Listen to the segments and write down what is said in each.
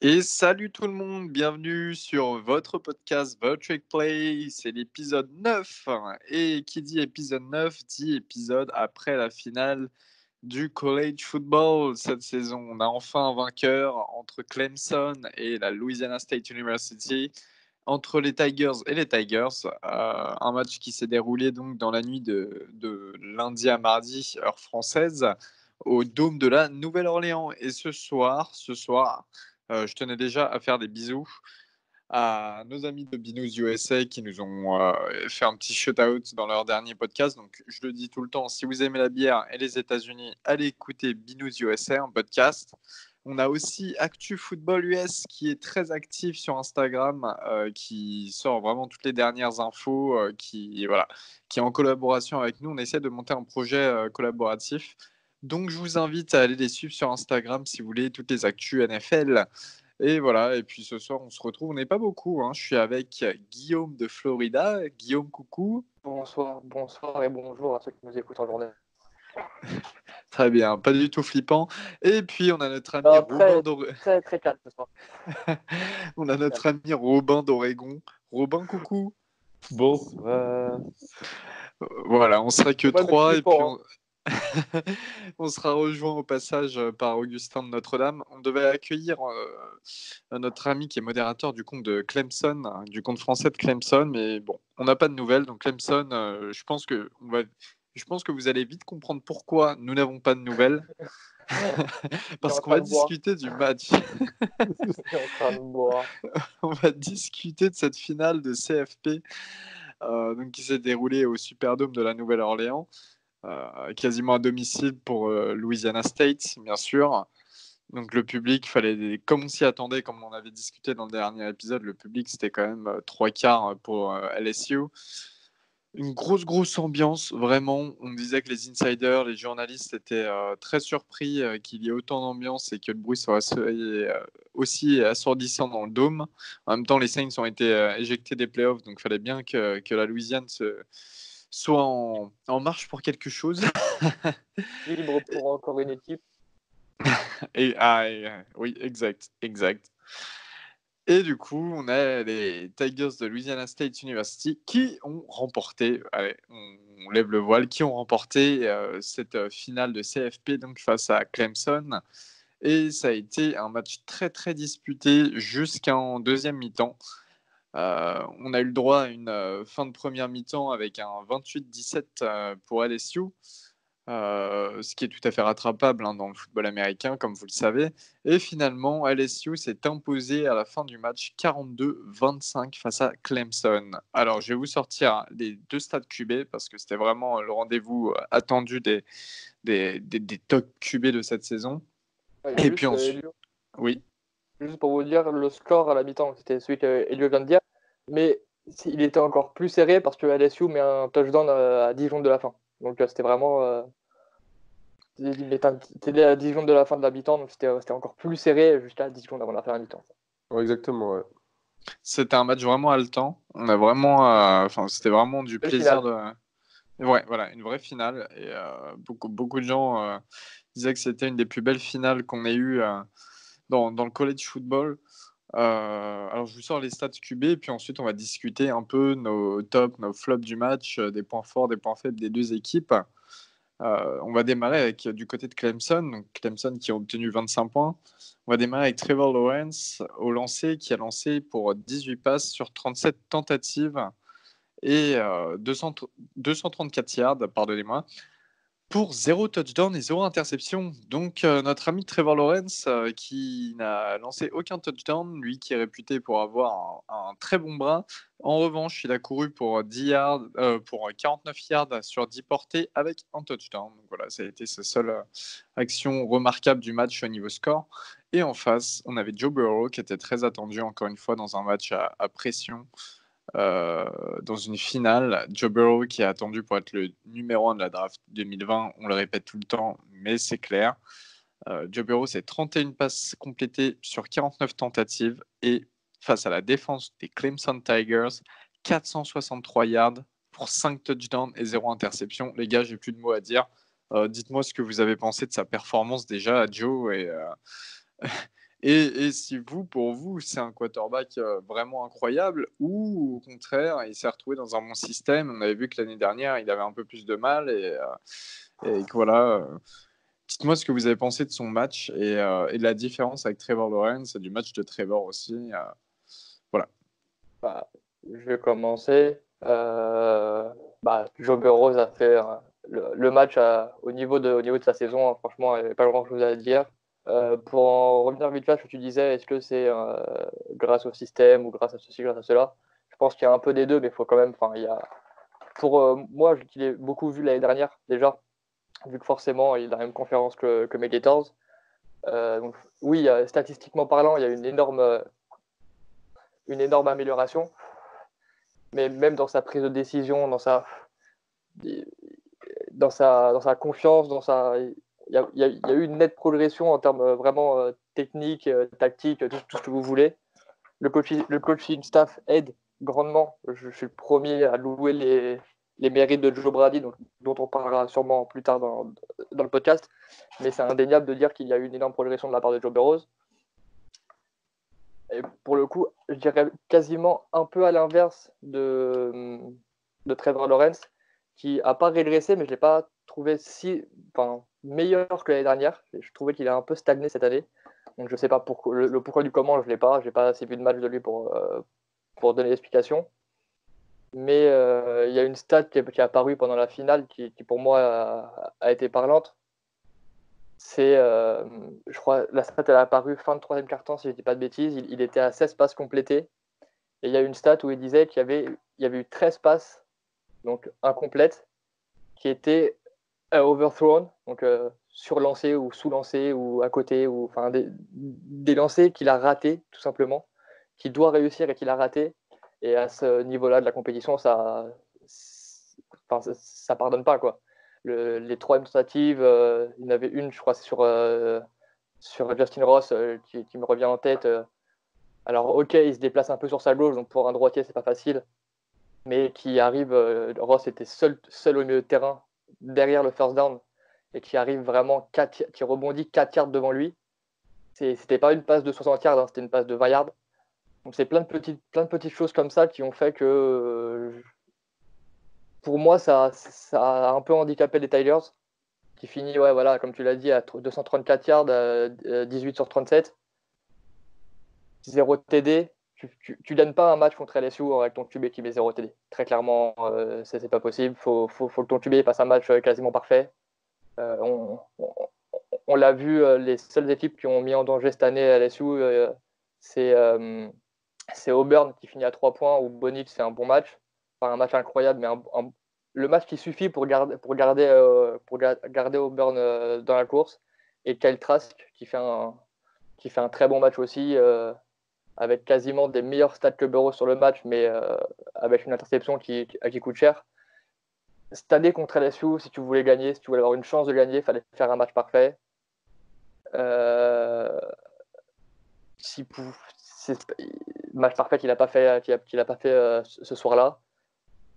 Et salut tout le monde, bienvenue sur votre podcast The Trick Play, c'est l'épisode 9. Et qui dit épisode 9 dit épisode après la finale du college football cette saison. On a enfin un vainqueur entre Clemson et la Louisiana State University, entre les Tigers et les Tigers. Un match qui s'est déroulé donc dans la nuit de lundi à mardi, heure française, au Dôme de la Nouvelle-Orléans. Et ce soir, je tenais déjà à faire des bisous à nos amis de Binous USA qui nous ont fait un petit shout-out dans leur dernier podcast. Donc, je le dis tout le temps, si vous aimez la bière et les États-Unis, allez écouter Binous USA, un podcast. On a aussi Actu Football US qui est très actif sur Instagram, qui sort vraiment toutes les dernières infos, qui est en collaboration avec nous. On essaie de monter un projet collaboratif. Donc, je vous invite à aller les suivre sur Instagram si vous voulez toutes les actus NFL. Et voilà, et puis ce soir, on se retrouve. On n'est pas beaucoup, hein. Je suis avec Guillaume de Florida. Guillaume, coucou. Bonsoir et bonjour à ceux qui nous écoutent en journée. Très bien, pas du tout flippant. Et puis, on a notre ami Robin d'Oregon. Très calme ce soir. On a notre ami Robin d'Oregon. Robin, coucou. Bonsoir. Voilà, on sera que Ouais, trois et puis on sera rejoint au passage par Augustin de Notre-Dame. On devait accueillir notre ami qui est modérateur du compte de Clemson, du compte français de Clemson, mais bon, on n'a pas de nouvelles. Donc Clemson, je pense que vous allez vite comprendre pourquoi nous n'avons pas de nouvelles. Parce qu'on va discuter du match. On va discuter de cette finale de CFP donc qui s'est déroulée au Superdome de la Nouvelle-Orléans. Quasiment à domicile pour Louisiana State, bien sûr. Donc le public, comme on s'y attendait, comme on avait discuté dans le dernier épisode, le public c'était quand même 3/4 pour LSU. Une grosse ambiance, vraiment. On disait que les insiders, les journalistes étaient très surpris qu'il y ait autant d'ambiance et que le bruit soit aussi assourdissant dans le dôme. En même temps, les Saints ont été éjectés des playoffs, donc il fallait bien que la Louisiane soit en marche pour quelque chose. Libre pour encore une équipe. Oui, exact. Et du coup, on a les Tigers de Louisiana State University qui ont remporté, allez, on lève le voile, qui ont remporté cette finale de CFP donc face à Clemson. Et ça a été un match très disputé jusqu'en deuxième mi-temps. On a eu le droit à une fin de première mi-temps avec un 28-17 pour LSU. Ce qui est tout à fait rattrapable dans le football américain, comme vous le savez. Et finalement, LSU s'est imposé à la fin du match 42-25 face à Clemson. Alors, je vais vous sortir les deux stades QB parce que c'était vraiment le rendez-vous attendu des top QB de cette saison. Et puis ensuite, oui. Juste pour vous dire, le score à la mi-temps, c'était celui qu'Elio vient de dire, mais il était encore plus serré parce que LSU met un touchdown à 10 secondes de la fin. Donc c'était vraiment... C'était à 10 secondes de la fin de la mi-temps, donc c'était encore plus serré jusqu'à 10 secondes avant la fin de la mi-temps. Ouais, exactement, ouais. C'était un match vraiment haletant. On a vraiment... c'était vraiment du plaisir de... Ouais, voilà, une vraie finale. Et beaucoup de gens disaient que c'était une des plus belles finales qu'on ait eues dans le college football. Alors, je vous sors les stats QB, et puis ensuite, on va discuter un peu nos tops, nos flops du match, des points forts, des points faibles des deux équipes. On va démarrer avec du côté de Clemson, donc Clemson qui a obtenu 25 points. On va démarrer avec Trevor Lawrence au lancer, qui a lancé pour 18 passes sur 37 tentatives et 234 yards, pardonnez-moi, pour 0 touchdown et 0 interception. Donc notre ami Trevor Lawrence qui n'a lancé aucun touchdown, lui qui est réputé pour avoir un très bon bras. En revanche, il a couru pour 49 yards sur 10 portées avec un touchdown. Donc voilà, ça a été sa seule action remarquable du match au niveau score. Et en face, on avait Joe Burrow qui était très attendu encore une fois dans un match à pression. Dans une finale, Joe Burrow qui est attendu pour être le numéro 1 de la draft 2020, on le répète tout le temps, mais c'est clair. Joe Burrow, c'est 31 passes complétées sur 49 tentatives et face à la défense des Clemson Tigers, 463 yards pour 5 touchdowns et 0 interception. Les gars, j'ai plus de mots à dire. Dites-moi ce que vous avez pensé de sa performance déjà à Joe Et si pour vous, c'est un quarterback vraiment incroyable ou au contraire, il s'est retrouvé dans un bon système. On avait vu que l'année dernière, il avait un peu plus de mal et que voilà. Dites-moi ce que vous avez pensé de son match et de la différence avec Trevor Lawrence et du match de Trevor aussi. Voilà. Bah, je vais commencer. Joe Burrow a fait le match au niveau de sa saison. Hein, franchement, il n'y avait pas grand-chose à dire. Pour en revenir vite fait à ce que tu disais, est-ce que c'est grâce au système ou grâce à ceci, grâce à cela? Je pense qu'il y a un peu des deux, mais il faut quand même. Il y a, pour moi, je l'ai beaucoup vu l'année dernière déjà, vu que forcément, il a la même conférence que mes Gators. Donc, oui, statistiquement parlant, il y a une énorme amélioration. Mais même dans sa prise de décision, dans sa confiance, il y a eu une nette progression en termes vraiment techniques, tactiques, tout ce que vous voulez. Le coaching staff aide grandement. Je suis le premier à louer les mérites de Joe Brady, dont on parlera sûrement plus tard dans le podcast. Mais c'est indéniable de dire qu'il y a eu une énorme progression de la part de Joe Burrow. Et pour le coup, je dirais quasiment un peu à l'inverse de Trevor Lawrence, qui n'a pas régressé, mais je ne l'ai pas trouvé meilleur que l'année dernière. Je trouvais qu'il a un peu stagné cette année. Donc je ne sais pas le pourquoi du comment, je ne l'ai pas. Je n'ai pas assez vu de match de lui pour donner l'explication. Mais il y a une stat qui est apparue pendant la finale qui pour moi a été parlante. C'est, je crois, la stat elle a apparu fin de troisième quart-temps, si je ne dis pas de bêtises. Il était à 16 passes complétées. Et il y a une stat où il disait qu'il y avait eu 13 passes, donc incomplètes, qui étaient overthrown, donc surlancées ou sous-lancées ou à côté, ou enfin des lancers qu'il a ratés, tout simplement, qu'il doit réussir et qu'il a raté. Et à ce niveau-là de la compétition, ça pardonne pas, quoi. Les trois tentatives, il y en avait une, je crois, sur Justin Ross qui me revient en tête. Alors, ok, il se déplace un peu sur sa gauche, donc pour un droitier, c'est pas facile. Mais qui arrive, Ross était seul au milieu de terrain, derrière le first down, et qui arrive vraiment, qui rebondit 4 yards devant lui. C'était pas une passe de 60 yards, hein, c'était une passe de 20 yards. Donc, c'est plein de petites choses comme ça qui ont fait que, pour moi, ça a un peu handicapé les Tigers, qui finit, ouais, voilà, comme tu l'as dit, à 234 yards, 18 sur 37. 0 TD. Tu gagnes pas un match contre LSU avec ton QB qui met 0 TD. Très clairement, c'est pas possible. Faut que ton QB passe un match quasiment parfait. On l'a vu, les seules équipes qui ont mis en danger cette année à LSU, c'est Auburn qui finit à 3 points, ou Bonix fait un bon match. Enfin, un match incroyable, mais le match qui suffit pour garder Auburn dans la course. Et Kyle Trask qui fait un très bon match aussi, avec quasiment des meilleurs stats que Burrow sur le match, mais avec une interception qui coûte cher. Cette année contre LSU, si tu voulais gagner, si tu voulais avoir une chance de gagner, il fallait faire un match parfait. Match parfait qu'il n'a pas fait, ce soir-là.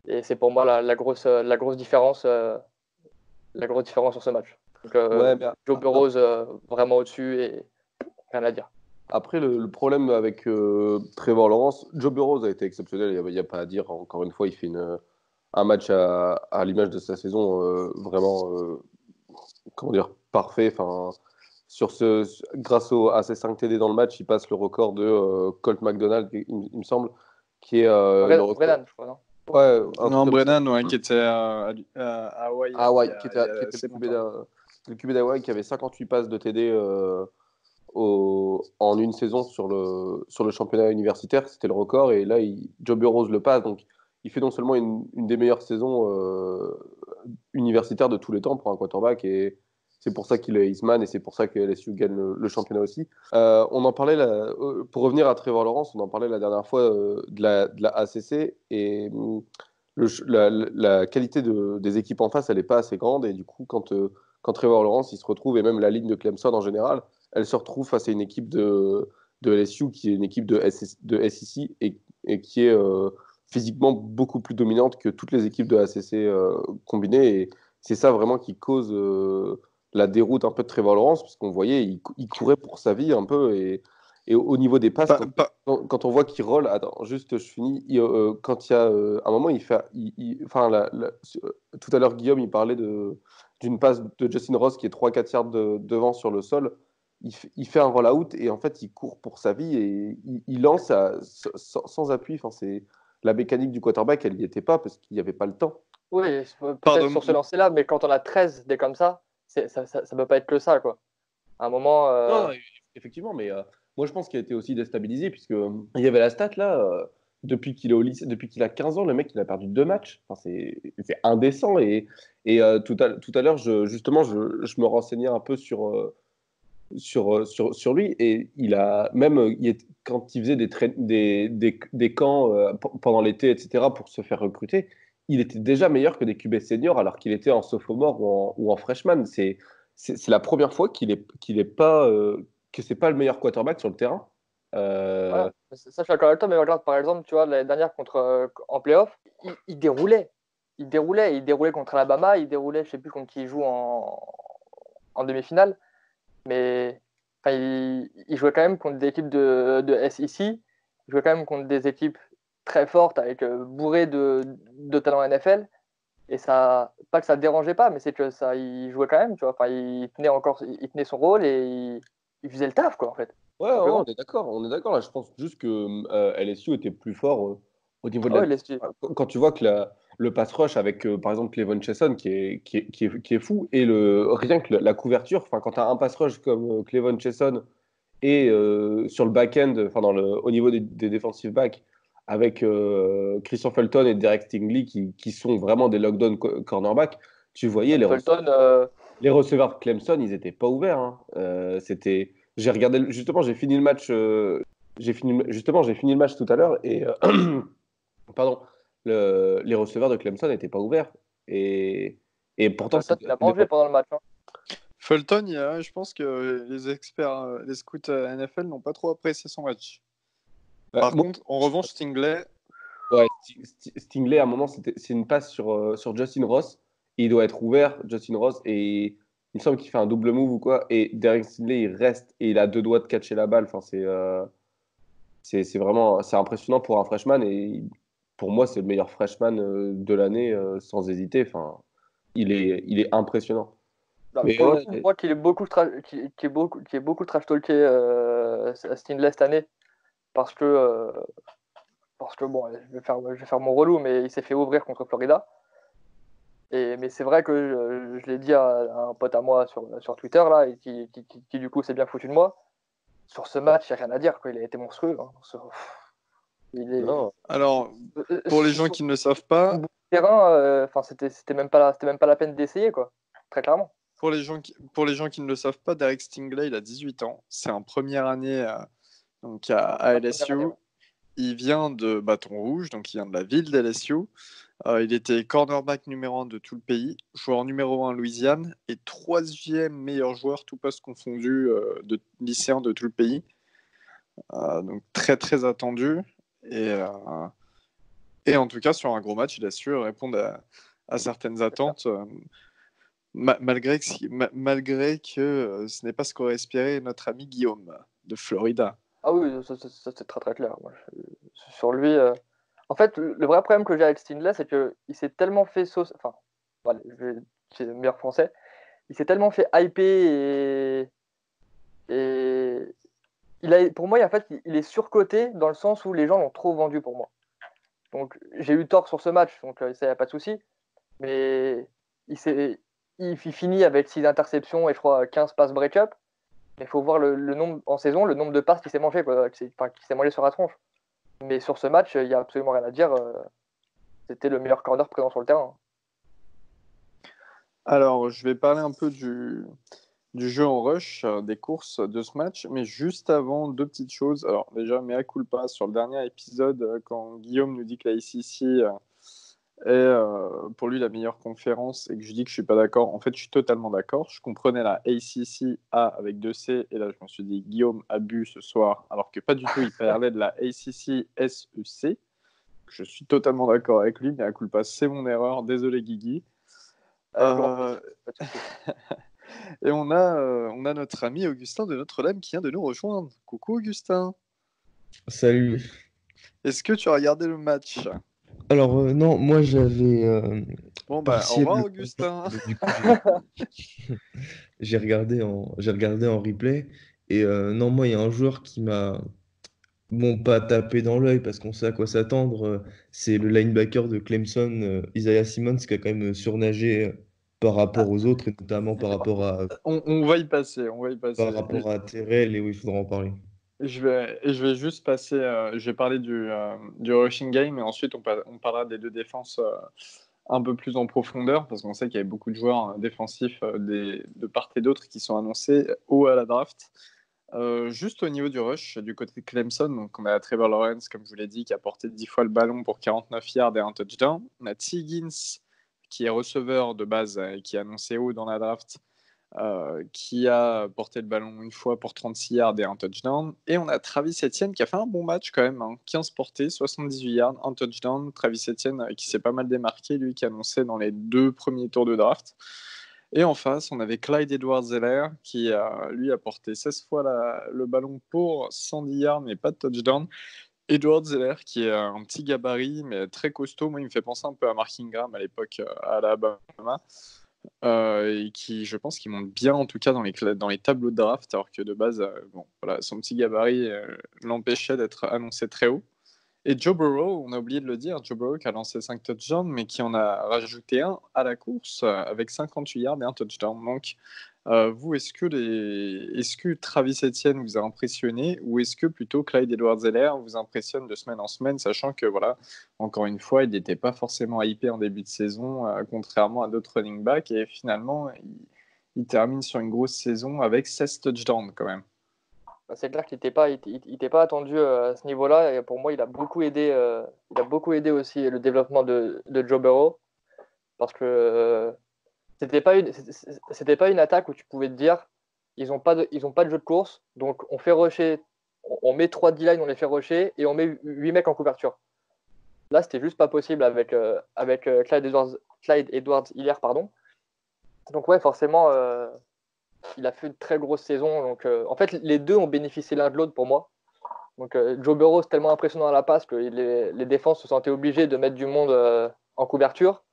Et c'est pour moi la grosse différence sur ce match. Donc, Joe Burrow vraiment au-dessus et rien à dire. Après, le problème avec Trevor Lawrence, Joe Burrow a été exceptionnel, il n'y a pas à dire. Encore une fois, il fait un match à l'image de sa saison vraiment comment dire, parfait. Enfin, grâce à ses 5 TD dans le match, il passe le record de Colt McDonald, il me semble, qui est Brennan, je crois, non? Ouais, non, Brennan, ouais, qui était à Hawaï. Qui était le QB d'Hawaï, qui avait 58 passes de TD en une saison sur le championnat universitaire. C'était le record. Et là, Joe Burrow le passe. Donc, il fait non seulement une des meilleures saisons universitaires de tous les temps pour un quarterback. Et c'est pour ça qu'il est Heisman et c'est pour ça que LSU gagne le championnat aussi. On en parlait, pour revenir à Trevor Lawrence, on en parlait la dernière fois de la ACC. Et la qualité des équipes en face, elle n'est pas assez grande. Et du coup, quand Trevor Lawrence il se retrouve, et même la ligne de Clemson en général, elle se retrouve face à une équipe de LSU qui est une équipe de SEC et qui est physiquement beaucoup plus dominante que toutes les équipes de ACC combinées. Et c'est ça vraiment qui cause la déroute un peu de Trevor Lawrence, puisqu'on voyait, il courait pour sa vie un peu. Et Et au niveau des passes, Pas- pas- quand on voit qu'il roll, attends, juste je finis, quand il y a un moment, enfin, tout à l'heure, Guillaume, il parlait d'une passe de Justin Ross qui est 3-4 yards devant sur le sol. Il fait un roll-out et en fait, il court pour sa vie et il lance sans appui. Enfin, c'est la mécanique du quarterback, elle n'y était pas parce qu'il n'y avait pas le temps. Oui, peut-être Pardon. sur ce lancer-là, mais quand on a 13 des comme ça peut pas être que ça, quoi. À un moment, Non, effectivement, mais moi je pense qu'il a été aussi déstabilisé puisque il y avait la stat là, depuis qu'il est au lycée, depuis qu'il a 15 ans, le mec il a perdu 2 matchs. Enfin, c'est indécent et tout à l'heure justement je me renseignais un peu sur lui et il a même quand il faisait des camps pendant l'été etc pour se faire recruter, il était déjà meilleur que des QB seniors alors qu'il était en sophomore ou en freshman. C'est la première fois qu'il est pas que c'est pas le meilleur quarterback sur le terrain. voilà. Ça, je suis d'accord avec toi, mais regarde, par exemple, tu vois, l'année dernière en playoff, il déroulait. Il déroulait contre Alabama, il déroulait, je sais plus contre qui il joue en demi-finale, mais enfin, il jouait quand même contre des équipes de SEC, il jouait quand même contre des équipes très fortes, avec bourrées de talents NFL, et ça, pas que ça dérangeait pas, mais c'est que ça, il jouait quand même, tu vois, enfin, il tenait son rôle et il faisait le taf, quoi, en fait. Ouais, ouais, Simplement. on est d'accord, on est d'accord. Là, je pense juste que LSU était plus fort au niveau de Ah la. ouais, laisse-tu. Quand tu vois que le pass rush avec, par exemple, Clevon Chason qui est fou, et rien que la couverture, enfin, quand tu as un pass rush comme Clevon Chason et sur le back-end, enfin, au niveau des defensive backs, avec Christian Fulton et Derek Stingley qui sont vraiment des lockdown cornerbacks, tu voyais Fulton, les receveurs de Clemson, ils n'étaient pas ouverts. Hein. J'ai regardé, justement, j'ai fini le match. J'ai fini le match tout à l'heure et pardon, les receveurs de Clemson n'étaient pas ouverts. Et, et pourtant, Fulton, il a mangé pendant le match, hein. Fulton, je pense que les experts, les scouts NFL n'ont pas trop apprécié son match. Par moi, contre, en revanche, Stingley, ouais, Stingley, à un moment, c'est une passe sur Justin Ross. Et il doit être ouvert, Justin Ross, et il me semble qu'il fait un double move ou quoi. Et Derek Stingley, il reste et il a 2 doigts de catcher la balle. Enfin, c'est vraiment c'est impressionnant pour un freshman et pour moi c'est le meilleur freshman de l'année sans hésiter. Enfin, il est impressionnant. Bah, Mais pour le ouais, coup, moi qui est beaucoup trash talké à Stingley cette année, parce que, euh, parce que bon, je vais faire mon relou, mais il s'est fait ouvrir contre Florida. Mais c'est vrai que je l'ai dit à un pote à moi sur Twitter, là, et qui, du coup s'est bien foutu de moi. Sur ce match, il n'y a rien à dire, quoi. Il a été monstrueux, hein. Il est, non. alors, pour les gens qui ne le savent pas, bout de terrain, enfin, c'était même pas la peine d'essayer, quoi. Très clairement. pour les gens qui ne le savent pas, Derek Stingley, il a 18 ans. C'est en première année donc à La première année, LSU. ouais. Il vient de Bâton Rouge, donc il vient de la ville d'LSU. Il était cornerback numéro 1 de tout le pays, joueur numéro 1 en Louisiane et troisième meilleur joueur, tout poste confondu, de lycéen de tout le pays. Donc très très attendu. Et en tout cas, sur un gros match, il a su répondre à certaines attentes, malgré que ce n'est pas ce qu'aurait espéré notre ami Guillaume de Florida. Ah oui, ça, c'est très très clair. Moi, sur lui, en fait, le vrai problème que j'ai avec Stingley, c'est qu'il s'est tellement fait sauce. Enfin, voilà, c'est le meilleur français. Il s'est tellement fait hyper et pour moi, en fait, il est surcoté dans le sens où les gens l'ont trop vendu pour moi. Donc, j'ai eu tort sur ce match, donc ça, y a pas de souci. Mais il, s'est- il finit avec 6 interceptions et je crois 15 passes break-up. Mais il faut voir le nombre en saison, le nombre de passes qu'il s'est mangé, quoi, qui s'est mangé sur la tronche. Mais sur ce match, il n'y a absolument rien à dire. C'était le meilleur corner présent sur le terrain. Alors, je vais parler un peu du jeu en rush, des courses de ce match, mais juste avant, deux petites choses. Alors, déjà, mea culpa, sur le dernier épisode, quand Guillaume nous dit que la ACC est pour lui la meilleure conférence et que je dis que je suis pas d'accord, en fait, je suis totalement d'accord. Je comprenais la ACC A avec 2C, et là, je me suis dit, Guillaume a bu ce soir, alors que pas du tout, il parlait de la ACC SEC. Je suis totalement d'accord avec lui, mea culpa, c'est mon erreur. Désolé, Guigui. Pas de souci. Et on a notre ami Augustin de Notre-Dame qui vient de nous rejoindre. Coucou Augustin. Salut. Est-ce que tu as regardé le match? Alors, non, moi j'avais Bon, bah, au revoir partiellement, Augustin. mais du coup j'ai regardé en replay. Et non, moi, il y a un joueur qui m'a, bon, pas tapé dans l'œil parce qu'on sait à quoi s'attendre. C'est le linebacker de Clemson, Isaiah Simmons, qui a quand même surnagé par rapport aux autres, et notamment On va y passer, on va y par passer. rapport à Terrell, et où il faudra en parler. Je vais juste passer, je vais parler du rushing game et ensuite on parlera des deux défenses un peu plus en profondeur parce qu'on sait qu'il y avait beaucoup de joueurs défensifs de part et d'autre qui sont annoncés haut à la draft. Juste au niveau du rush, du côté de Clemson, donc on a Trevor Lawrence, comme je vous l'ai dit, qui a porté 10 fois le ballon pour 49 yards et un touchdown. On a T. Higgins, qui est receveur de base et qui est annoncé haut dans la draft, qui a porté le ballon une fois pour 36 yards et un touchdown. Et on a Travis Etienne qui a fait un bon match quand même, 15 portées, 78 yards, un touchdown. Travis Etienne qui s'est pas mal démarqué, lui qui a annoncé dans les 2 premiers tours de draft. Et en face, on avait Clyde Edwards-Helaire qui lui a porté 16 fois le ballon pour 110 yards mais pas de touchdown. Edwards-Helaire qui est un petit gabarit mais très costaud. Moi, il me fait penser un peu à Mark Ingram à l'époque à Alabama. Et qui, je pense, qui monte bien en tout cas dans les tableaux de draft, alors que de base, bon, voilà, son petit gabarit l'empêchait d'être annoncé très haut. Et Joe Burrow, on a oublié de le dire, Joe Burrow qui a lancé 5 touchdowns, mais qui en a rajouté un à la course avec 58 yards et un touchdown. Donc, vous, est-ce que Travis Etienne vous a impressionné ou est-ce que plutôt Clyde Edwards-Helaire vous impressionne de semaine en semaine, sachant que, voilà, encore une fois, il n'était pas forcément hypé en début de saison, contrairement à d'autres running backs, et finalement, il termine sur une grosse saison avec 16 touchdowns quand même. C'est clair qu'il n'était pas attendu à ce niveau-là. Et pour moi, il a beaucoup aidé aussi le développement de Joe Burrow. Parce que c'était pas une attaque où tu pouvais te dire ils ont pas de jeu de course, donc on fait rusher, on met 3 D-line, on les fait rusher et on met 8 mecs en couverture. Là, c'était juste pas possible avec Clyde Edwards-Helaire, pardon. Donc ouais, forcément, il a fait une très grosse saison. Donc en fait, les deux ont bénéficié l'un de l'autre pour moi. Donc Joe Burrow, c'est tellement impressionnant à la passe que les défenses se sentaient obligées de mettre du monde en couverture.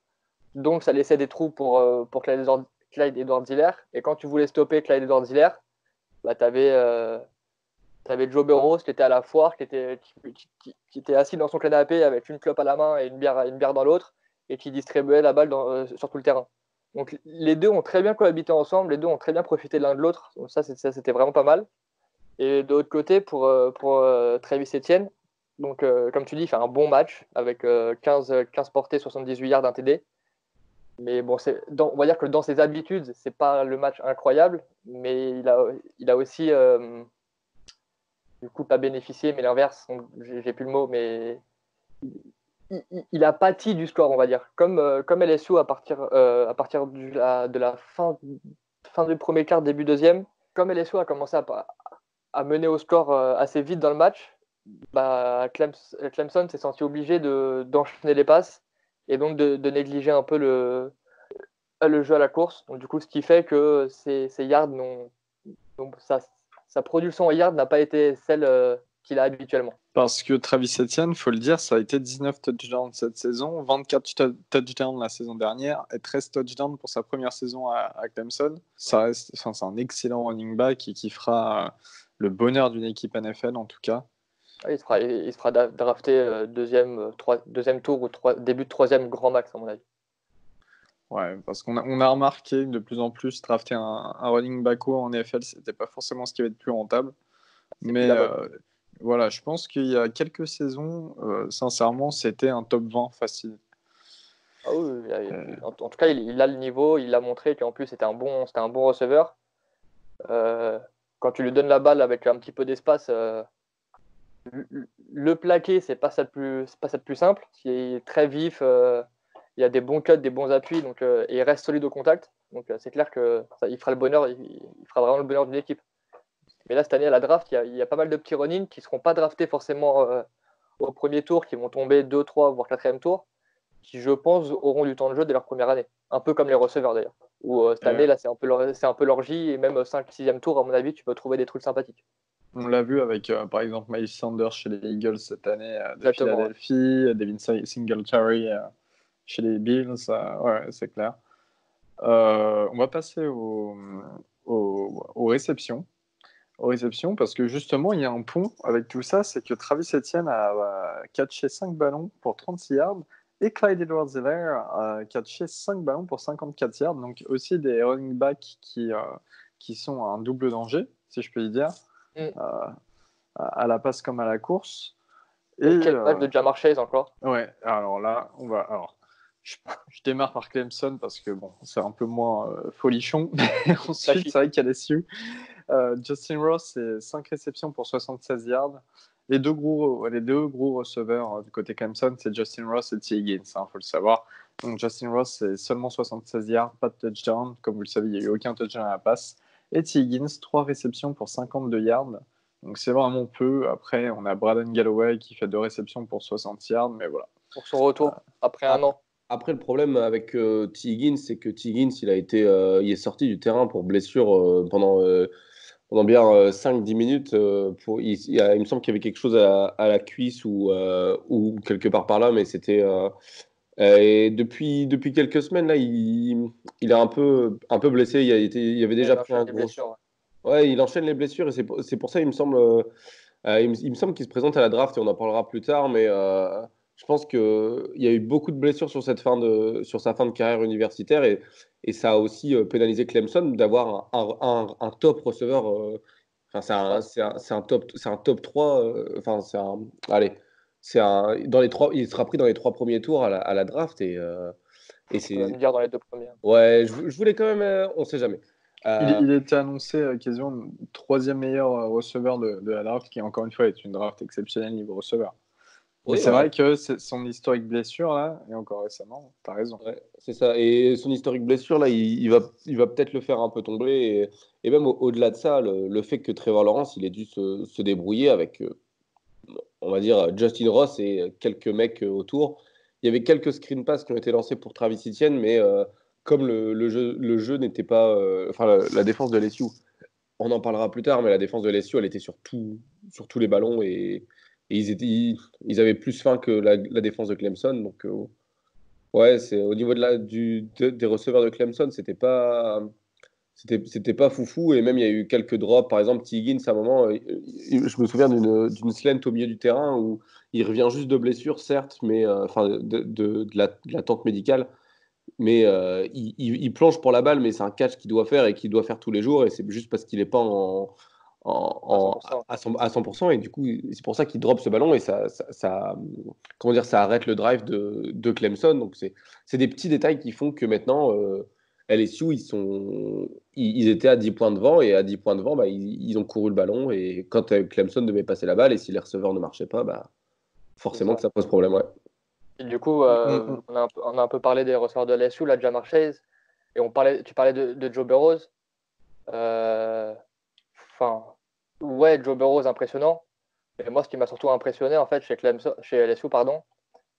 Donc ça laissait des trous pour Clyde Edwards-Helaire. Et quand tu voulais stopper Clyde Edwards-Helaire, bah, tu avais Joe Burrow qui était à la foire, qui était assis dans son canapé avec une clope à la main et une bière dans l'autre, et qui distribuait la balle sur tout le terrain. Donc les deux ont très bien cohabité ensemble, les deux ont très bien profité l'un de l'autre. Donc ça, c'était vraiment pas mal. Et de l'autre côté, pour Travis Etienne, donc, comme tu dis, il fait un bon match avec 15 portées, 78 yards, un TD. Mais bon, on va dire que dans ses habitudes, c'est pas le match incroyable, mais il a aussi du coup pas bénéficié, mais l'inverse, j'ai plus le mot, mais il a pâti du score, on va dire. Comme LSU à partir de la fin du premier quart, début deuxième, comme LSU a commencé à mener au score assez vite dans le match, bah, Clemson s'est senti obligé d'enchaîner les passes et donc de négliger un peu le jeu à la course. Donc, du coup, ce qui fait que ses yards sa production en yards n'a pas été celle qu'il a habituellement. Parce que Travis Etienne, il faut le dire, ça a été 19 touchdowns cette saison, 24 touchdowns la saison dernière et 13 touchdowns pour sa première saison à Clemson. C'est un excellent running back et qui fera le bonheur d'une équipe NFL en tout cas. Il se fera drafter deuxième tour ou début de troisième grand max, à mon avis. Ouais, parce qu'on a remarqué que de plus en plus drafter un running back en NFL, c'était pas forcément ce qui va être plus rentable. Mais voilà, je pense qu'il y a quelques saisons, sincèrement, c'était un top 20 facile. Ah oui, en tout cas, il a le niveau, il a montré qu'en plus c'était un bon receveur. Quand tu lui donnes la balle avec un petit peu d'espace, le plaquer, c'est pas ça le plus simple. Il est très vif, il a des bons cuts, des bons appuis, donc, et il reste solide au contact. Donc c'est clair que il fera le bonheur, il fera vraiment le bonheur d'une équipe. Mais là, cette année, à la draft, il y a pas mal de petits running qui ne seront pas draftés forcément au premier tour, qui vont tomber 2, 3, voire 4e tour, qui, je pense, auront du temps de jeu dès leur première année. Un peu comme les receveurs d'ailleurs. Où cette année, là, c'est un peu l'orgie. Et même 5-6e tour, à mon avis, tu peux trouver des trucs sympathiques. On l'a vu avec, par exemple, Miles Sanders chez les Eagles cette année de Exactement, ouais. Philadelphie, Devin Singletary chez les Bills, ouais, c'est clair. On va passer aux réceptions. Aux réceptions, parce que justement, il y a un pont avec tout ça, c'est que Travis Etienne a catché 5 ballons pour 36 yards et Clyde Edwards-Helaire a catché 5 ballons pour 54 yards, donc aussi des running backs qui sont un double danger, si je peux dire, à la passe comme à la course. Et quel match de Ja'Marr Chase encore. Ouais, alors là, je démarre par Clemson parce que bon, c'est un peu moins folichon, mais ensuite, c'est vrai qu'il y a LSU. Justin Ross, c'est 5 réceptions pour 76 yards. Les deux gros receveurs du côté Clemson, c'est Justin Ross et T. Higgins, il faut le savoir. Donc Justin Ross, c'est seulement 76 yards, pas de touchdown. Comme vous le savez, il n'y a eu aucun touchdown à la passe. Et T. Higgins, 3 réceptions pour 52 yards. Donc c'est vraiment peu. Après, on a Braden Galloway qui fait 2 réceptions pour 60 yards, mais voilà. Pour son retour, après un an. Après, le problème avec T. Higgins, c'est que T. Higgins, il est sorti du terrain pour blessure pendant bien 5-10 minutes. Il me semble qu'il y avait quelque chose à la cuisse ou quelque part par là, mais c'était. Et depuis quelques semaines, là, il est un peu blessé. Il avait déjà pris un gros. Blessures, ouais, il enchaîne les blessures et c'est pour ça, il me semble. Il me semble qu'il se présente à la draft et on en parlera plus tard, mais je pense qu'il y a eu beaucoup de blessures sur sa fin de carrière universitaire et ça a aussi pénalisé Clemson d'avoir un top receveur. Enfin, c'est un top 3. Enfin, il sera pris dans les 3 premiers tours à la draft et c'est. On va me dire dans les 2 premiers. Ouais, je voulais quand même. On sait jamais. Il était annoncé quasiment 3e meilleur receveur de la draft, qui encore une fois est une draft exceptionnelle niveau receveur. Mais c'est vrai que son historique blessure, là, et encore récemment, tu as raison. Ouais, c'est ça. Et son historique blessure, là, il va peut-être le faire un peu tomber. Et même au-delà de ça, le fait que Trevor Lawrence, il ait dû se débrouiller avec, on va dire, Justin Ross et quelques mecs autour. Il y avait quelques screen pass qui ont été lancés pour Travis Etienne, mais comme le jeu n'était pas. Enfin, la défense de LSU, on en parlera plus tard, mais la défense de LSU, elle était sur tous les ballons et ils avaient plus faim que la défense de Clemson. Donc, ouais, c'est au niveau des receveurs de Clemson, c'était pas foufou. Et même, il y a eu quelques drops. Par exemple, T. Higgins, à un moment, je me souviens d'une slant au milieu du terrain où il revient juste de blessure, certes, mais enfin de l'attente médicale. Mais il plonge pour la balle, mais c'est un catch qu'il doit faire et qu'il doit faire tous les jours. Et c'est juste parce qu'il n'est pas à 100%. Et du coup, c'est pour ça qu'il drop ce ballon et comment dire, ça arrête le drive de Clemson. Donc, c'est des petits détails qui font que maintenant, LSU, ils étaient à 10 points devant et à 10 points devant, bah, ils ont couru le ballon. Et quand Clemson devait passer la balle et si les receveurs ne marchaient pas, bah, forcément que ça pose problème. Ouais. Et du coup, on a un peu parlé des receveurs de LSU, là, Ja'Marr Chase, et tu parlais de Joe Burrow. Ouais, Joe Burrow, impressionnant. Mais moi, ce qui m'a surtout impressionné, en fait, chez LSU,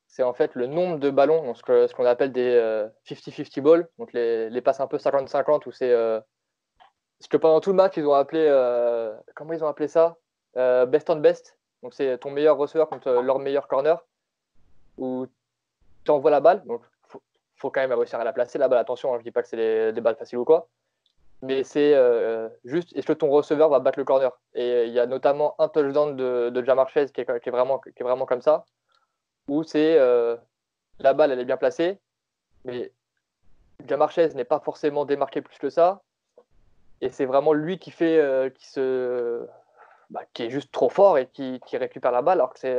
c'est en fait le nombre de ballons, donc ce qu'on appelle des 50-50 balls, donc les passes un peu 50-50, où c'est ce que pendant tout le match, ils ont appelé, comment ils ont appelé ça, best on best. Donc c'est ton meilleur receveur contre leur meilleur corner, où tu envoies la balle, donc faut quand même réussir à la placer, la balle, attention, hein, je dis pas que c'est des balles faciles ou quoi, mais c'est juste, est-ce que ton receveur va battre le corner? Et il y a notamment un touchdown de Ja'Marr Chase qui est vraiment comme ça, où c'est la balle, elle est bien placée, mais Ja'Marr Chase n'est pas forcément démarqué plus que ça, et c'est vraiment lui qui fait, qui est juste trop fort et qui récupère la balle, alors que c'est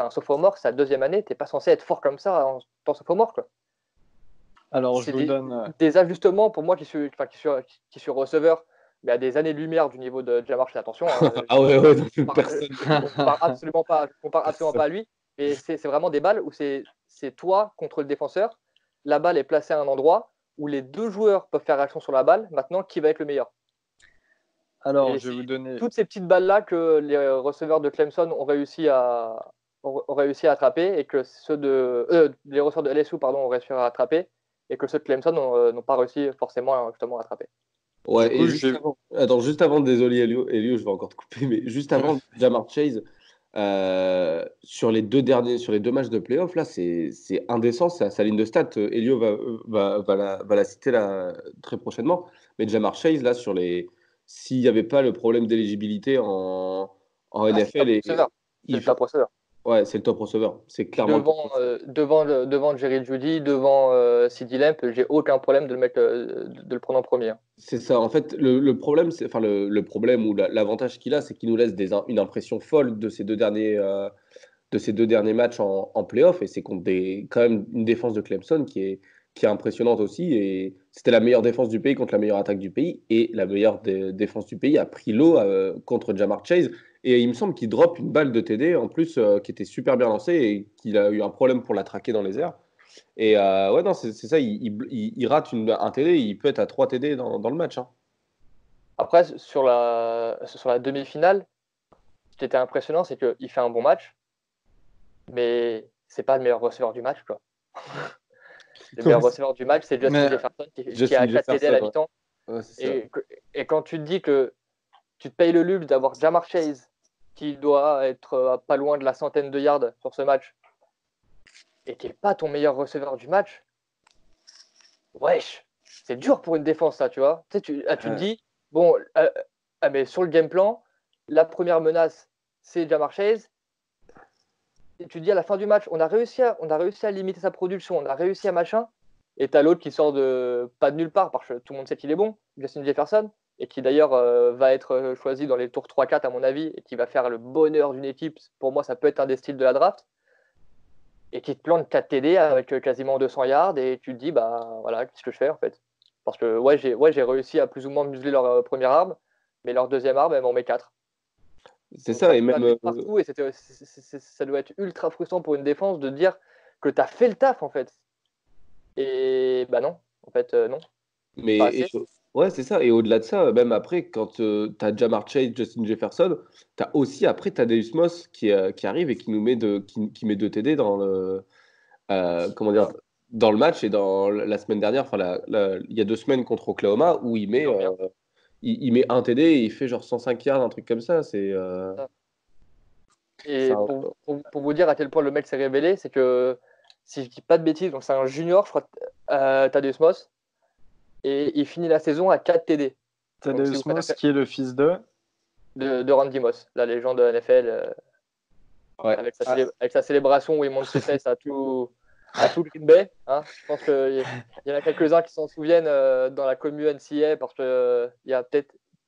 un sophomore, c'est sa 2e année, t'es pas censé être fort comme ça en tant que sophomore, quoi. Alors, je vous donne des ajustements pour moi qui suis receveur, mais à des années-lumière du niveau de Ja'Marr Chase, attention. Ah ouais, personne. On compare absolument pas à lui, mais c'est vraiment des balles où c'est toi contre le défenseur, la balle est placée à un endroit où les 2 joueurs peuvent faire action sur la balle, maintenant qui va être le meilleur? Alors, je vais vous donner toutes ces petites balles-là que les receveurs de Clemson ont réussi à ont réussi à attraper et que les receveurs de LSU ont réussi à attraper et que ceux de Clemson n'ont pas réussi forcément justement à attraper. Ouais, Du coup, et juste avant, désolé Elio, je vais encore te couper, mais juste avant Ja'Marr Chase, sur les deux matchs de playoff, là, c'est indécent, c'est à sa ligne de stats. Elio va la citer là, très prochainement, mais Ja'Marr Chase, là, s'il n'y avait pas le problème d'éligibilité en NFL, c'est le top receveur. Ouais, c'est le top receveur. C'est clairement le top receveur. Devant Jerry Jeudy, devant CeeDee Lamb, j'ai aucun problème de le prendre en premier. C'est ça. En fait, le problème, le problème ou l'avantage qu'il a, c'est qu'il nous laisse une impression folle de ces deux derniers matchs en playoff. Et c'est contre quand même une défense de Clemson qui est impressionnante aussi. Et c'était la meilleure défense du pays contre la meilleure attaque du pays. Et la meilleure défense du pays a pris l'eau contre Ja'Marr Chase. Et il me semble qu'il drop une balle de TD en plus qui était super bien lancée et qu'il a eu un problème pour la traquer dans les airs. Et ouais, non, c'est ça, il rate un TD, il peut être à 3 TD dans le match. Hein. Après, sur la demi-finale, ce qui était impressionnant, c'est qu'il fait un bon match, mais c'est pas le meilleur receveur du match, quoi. Le meilleur receveur du match, c'est Justin Jefferson qui a 4 TD à la mi-temps. Ouais, et quand tu te dis que tu te payes le luxe d'avoir Ja'Marr Chase, qui doit être pas loin de la centaine de yards sur ce match, et qui n'est pas ton meilleur receveur du match, wesh, c'est dur pour une défense, ça, tu vois. Tu te dis, bon, mais sur le game plan, la première menace, c'est Ja'Marr Chase. Et tu te dis à la fin du match, on a réussi à limiter sa production, on a réussi à machin. Et t'as l'autre qui sort pas de nulle part, parce que tout le monde sait qu'il est bon, Justin Jefferson, et qui d'ailleurs va être choisi dans les tours 3-4 à mon avis, et qui va faire le bonheur d'une équipe. Pour moi, ça peut être un des styles de la draft. Et qui te plante 4 TD avec quasiment 200 yards, et tu te dis, bah voilà, qu'est-ce que je fais en fait? Parce que j'ai réussi à plus ou moins museler leur première arme, mais leur deuxième arme, elle m'en met 4. C'est ça, et même. Partout, et ça doit être ultra frustrant pour une défense de dire que tu as fait le taf en fait. Et bah non, en fait, non. Mais ouais, c'est ça. Et au-delà de ça, même après, quand tu as Ja'Marr Chase, Justin Jefferson, tu as aussi après Thaddeus Moss qui arrive et qui nous met qui met 2 TD dans le comment dire, dans le match. Et dans la semaine dernière, il y a 2 semaines contre Oklahoma où il met il met 1 TD et il fait genre 105 yards, un truc comme ça. Et pour vous dire à quel point le mec s'est révélé, c'est que si je dis pas de bêtises, donc c'est un junior, je crois, Thaddeus Moss, et il finit la saison à 4 TD. Thaddeus Moss, qui est le fils de Randy Moss, la légende de la NFL, avec sa célébration où il monte ses fesses à tout Green Bay. Hein. Je pense qu'il y en a quelques-uns qui s'en souviennent dans la commu NCA, parce qu'il y a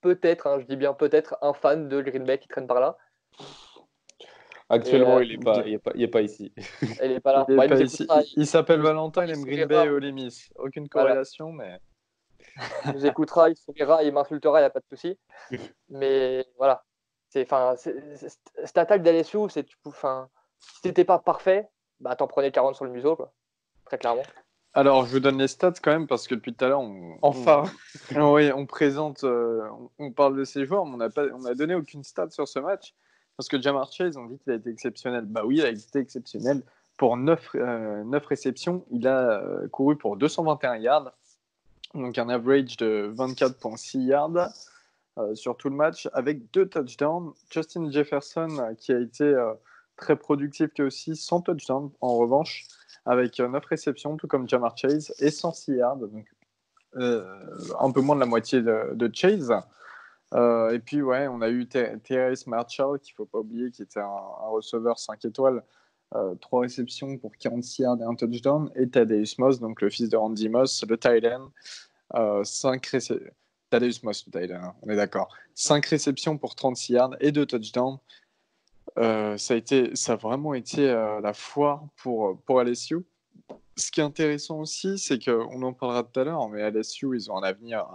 peut-être, hein, je dis bien peut-être, un fan de Green Bay qui traîne par là. Actuellement, il est pas ici. Il est pas là. Il, pas ici. Il s'appelle Valentin, il aime Green Bay et Ole Miss. Aucune corrélation, mais... Il nous écoutera, il sourira, il m'insultera, il n'y a pas de souci. Mais voilà. Cette attaque d'LSU, si t'étais pas parfait, bah t'en prenais 40 sur le museau, quoi. Très clairement. Alors, je vous donne les stats quand même, parce que depuis tout à l'heure, on présente, on parle de ces joueurs, mais on n'a donné aucune stat sur ce match. Parce que Ja'Marr Chase, on dit qu'il a été exceptionnel. Bah oui, il a été exceptionnel. Pour 9 réceptions, il a couru pour 221 yards. Donc un average de 24,6 yards sur tout le match, avec 2 touchdowns. Justin Jefferson, qui a été très productif lui aussi, 100 touchdowns en revanche, avec 9 réceptions, tout comme Ja'Marr Chase, et 106 yards. Donc un peu moins de la moitié de Chase. Et puis, ouais, on a eu Terrace Marshall, qu'il ne faut pas oublier, qui était un receveur 5 étoiles, 3 réceptions pour 46 yards et un touchdown, et Thaddeus Moss, donc le fils de Randy Moss, le tight end, 5 réceptions. Thaddeus Moss, le tight end, on est d'accord. 5 réceptions pour 36 yards et 2 touchdowns. Ça a vraiment été la foire pour LSU. Ce qui est intéressant aussi, c'est qu'on en parlera tout à l'heure, mais LSU, ils ont un avenir.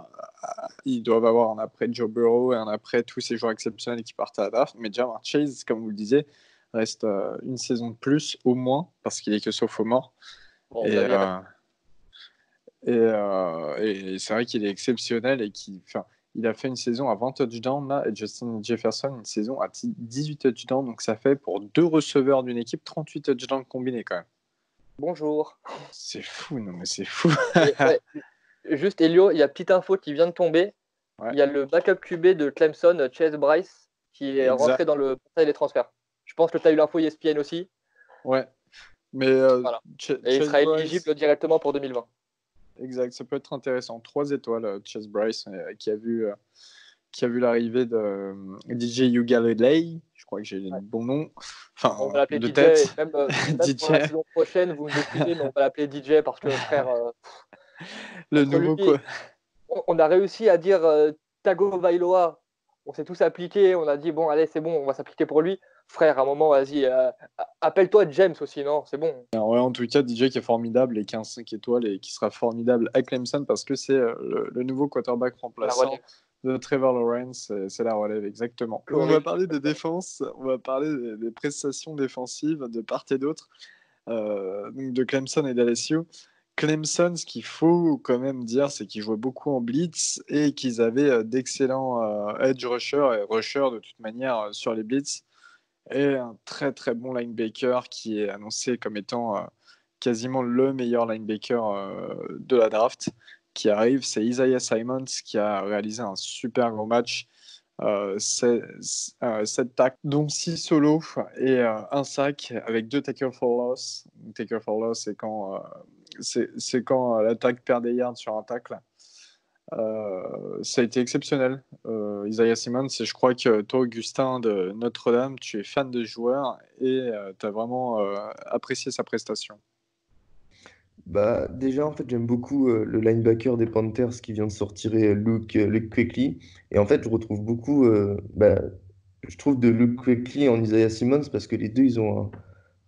Ils doivent avoir un après Joe Burrow et un après tous ces joueurs exceptionnels qui partent à la draft. Mais Ja'Marr Chase, comme vous le disiez, reste une saison de plus au moins, parce qu'il est que sophomore. Bon, et c'est vrai qu'il est exceptionnel et Il a fait une saison à 20 touchdowns là, et Justin Jefferson une saison à 18 touchdowns. Donc ça fait pour 2 receveurs d'une équipe 38 touchdowns combinés quand même. Bonjour. C'est fou, non mais c'est fou. Ouais, juste Elio, il y a petite info qui vient de tomber. Ouais. Il y a le backup QB de Clemson, Chase Bryce, qui est rentré dans le portail des transferts. Je pense que tu as eu l'info ESPN aussi. Ouais. Mais voilà. Et il sera éligible directement pour 2020. Exact, ça peut être intéressant. 3 étoiles, Chase Bryce, qui a vu l'arrivée de DJ Ugalele. Je crois que j'ai le bon nom. Enfin, on va l'appeler de DJ. tête. Même pour la saison prochaine, vous me excusez, mais on va l'appeler DJ parce que frère. Le nouveau lui, quoi. On a réussi à dire Tagovailoa. On s'est tous appliqués. On a dit bon, allez, c'est bon, on va s'appliquer pour lui. Frère, à un moment, vas-y, appelle-toi James aussi, non? C'est bon. Alors, ouais, en tout cas, DJ qui est formidable et qui a un 5 étoiles et qui sera formidable à Clemson parce que c'est le nouveau quarterback remplaçant de Trevor Lawrence. C'est la relève, exactement. On va parler de défense, on va parler des prestations défensives de part et d'autre, donc de Clemson et d'LSU. Clemson, ce qu'il faut quand même dire, c'est qu'ils jouaient beaucoup en blitz et qu'ils avaient d'excellents edge rushers et rushers de toute manière sur les blitz. Et un très très bon linebacker qui est annoncé comme étant quasiment le meilleur linebacker de la draft qui arrive. C'est Isaiah Simons qui a réalisé un super gros match. 7 tacles, dont 6 solos et un sac avec 2 tackles for loss. Tackle for loss, c'est quand l'attaque perd des yards sur un tacle. Ça a été exceptionnel, Isaiah Simmons, et je crois que toi, Augustin de Notre-Dame, tu es fan de joueur et tu as vraiment apprécié sa prestation. Bah, déjà, en fait, j'aime beaucoup le linebacker des Panthers qui vient de sortir, Luke Kuechly. Et en fait, je retrouve beaucoup, je trouve de Luke Kuechly en Isaiah Simmons parce que les deux, ils ont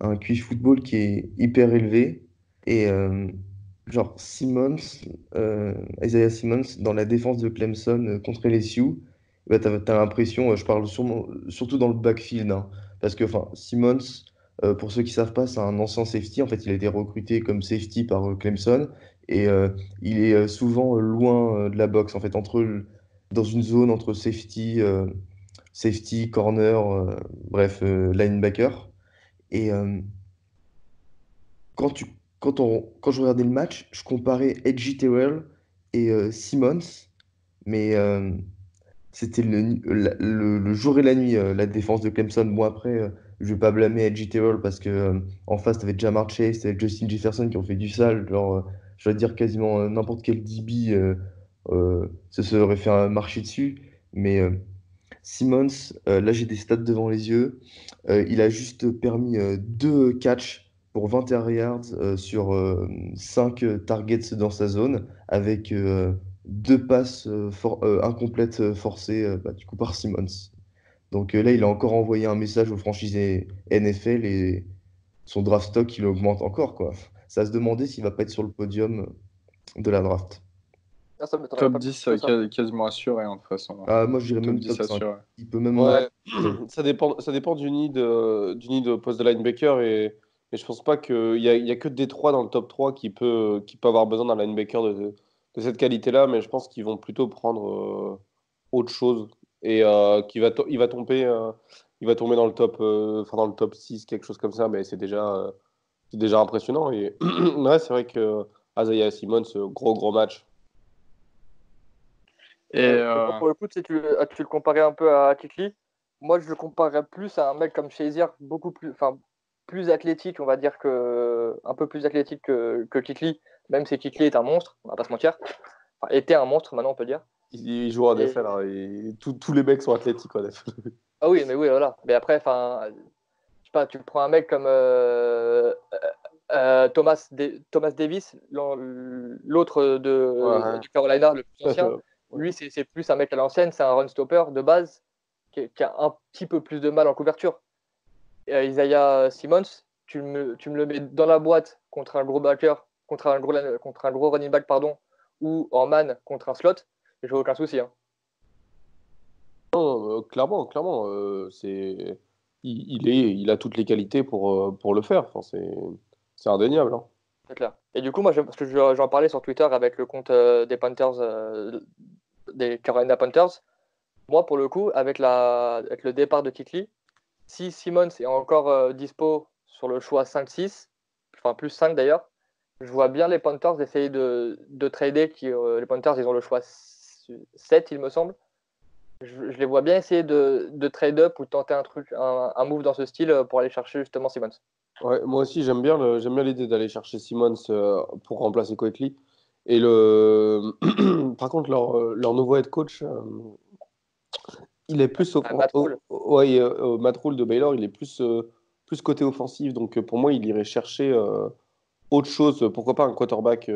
un QI football qui est hyper élevé. Et genre, Isaiah Simmons, dans la défense de Clemson contre LSU, bah, t'as l'impression, je parle surtout dans le backfield, hein, parce que Simmons, pour ceux qui ne savent pas, c'est un ancien safety. En fait, il a été recruté comme safety par Clemson et il est souvent loin de la boxe, en fait, dans une zone entre safety, corner, linebacker. Et quand tu, quand je regardais le match, je comparais Edgy Terrell et Simmons, mais c'était le jour et la nuit, la défense de Clemson. Bon, après, je vais pas blâmer Edgy Terrell parce que en face, tu avais Jamar Chase, t'avais Justin Jefferson qui ont fait du sale. Genre, je vais dire quasiment n'importe quel DB se serait fait marcher dessus. Mais Simmons, là, j'ai des stats devant les yeux. Il a juste permis 2 catchs pour 21 yards sur 5 targets dans sa zone avec 2 passes incomplètes forcées du coup par Simmons. Donc là, il a encore envoyé un message aux franchisés NFL et son draft stock, il augmente encore, quoi. Ça se demandait s'il va pas être sur le podium de la draft. Ah, ça m'étonnerait Top pas 10 que ça. quasiment assuré, de toute façon. Ah, moi, je dirais Top même 10 top 5. assuré. Il peut même... Ouais, ça dépend du need au poste de linebacker et je pense pas qu'il y a que Détroit dans le top 3 qui peut avoir besoin d'un linebacker de cette qualité-là, mais je pense qu'ils vont plutôt prendre autre chose et il va tomber dans le top dans le top 6, quelque chose comme ça, mais c'est déjà impressionnant et ouais, c'est vrai que Isaiah Simmons, gros match. Et Pour le coup, tu le comparais un peu à Kuechly. Moi, je le comparerais plus à un mec comme Shazier, beaucoup plus athlétique, on va dire un peu plus athlétique que Kuechly, même si Kuechly est un monstre, on va pas se mentir. Enfin, était un monstre, maintenant on peut dire. Il joue en NFL, hein, et tous les mecs sont athlétiques en NFL. Ah oui, mais oui, voilà. Mais après, je sais pas, tu prends un mec comme Thomas Davis, l'autre de Carolina, le plus ancien. Lui, c'est plus un mec à l'ancienne, c'est un run stopper de base qui a un petit peu plus de mal en couverture. Isaiah Simmons, tu me le mets dans la boîte contre un gros backer, contre un gros running back, pardon, ou en man contre un slot, j'ai aucun souci. Hein. Non, clairement, il a toutes les qualités pour le faire. Enfin, c'est indéniable. Hein. C'est clair. Et du coup, moi, parce que j'en parlais sur Twitter avec le compte des Panthers des Carolina Panthers. Moi, pour le coup, avec le départ de Kuechly, si Simmons est encore dispo sur le choix 5-6, enfin plus 5 d'ailleurs, je vois bien les Panthers essayer de trader. Les Panthers, ils ont le choix 7, il me semble. Je les vois bien essayer de trade up ou tenter un move dans ce style pour aller chercher justement Simmons. Ouais, moi aussi, j'aime bien l'idée d'aller chercher Simmons pour remplacer Quickley. Par contre, leur nouveau head coach, il est plus Matt Rule. ouais, Matt Rule de Baylor, il est plus côté offensif. Donc pour moi, il irait chercher autre chose. Pourquoi pas un quarterback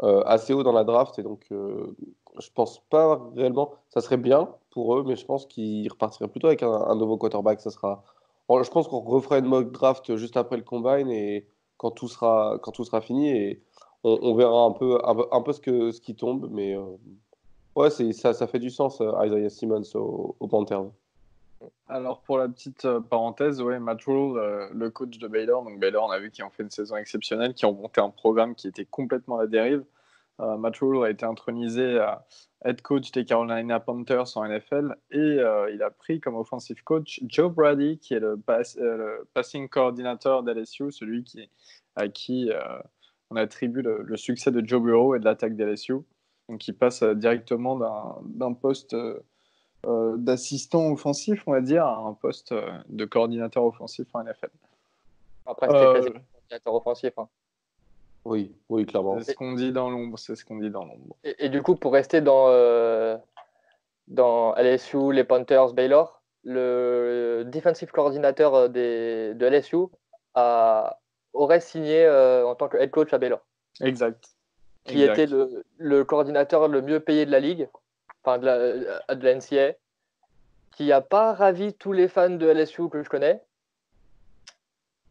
assez haut dans la draft. Et donc, je pense pas réellement. Ça serait bien pour eux, mais je pense qu'ils repartiraient plutôt avec un nouveau quarterback. Je pense qu'on refera une mock draft juste après le combine et quand tout sera fini et on verra un peu ce qui tombe. Mais ouais, ça fait du sens, Isaiah Simmons au Panthers. Alors pour la petite parenthèse, ouais, Matt Rhule, le coach de Baylor, donc Baylor, on a vu qu'ils ont fait une saison exceptionnelle, qui ont monté un programme qui était complètement à la dérive. Matt Rhule a été intronisé head coach des Carolina Panthers en NFL et il a pris comme offensive coach Joe Brady, qui est le passing coordinator d'LSU, celui à qui on attribue le succès de Joe Burrow et de l'attaque d'LSU. Donc il passe directement d'un poste d'assistant offensif, on va dire, à un poste de coordinateur offensif en NFL. Après, c'était quasiment coordinateur offensif. Hein. Oui, clairement. C'est ce qu'on dit dans l'ombre. Et du coup, pour rester dans LSU, les Panthers, Baylor, le defensive coordinateur de LSU aurait signé en tant que head coach à Baylor. Exact. Qui était le coordinateur le mieux payé de la ligue, enfin de la NCAA, qui n'a pas ravi tous les fans de LSU que je connais,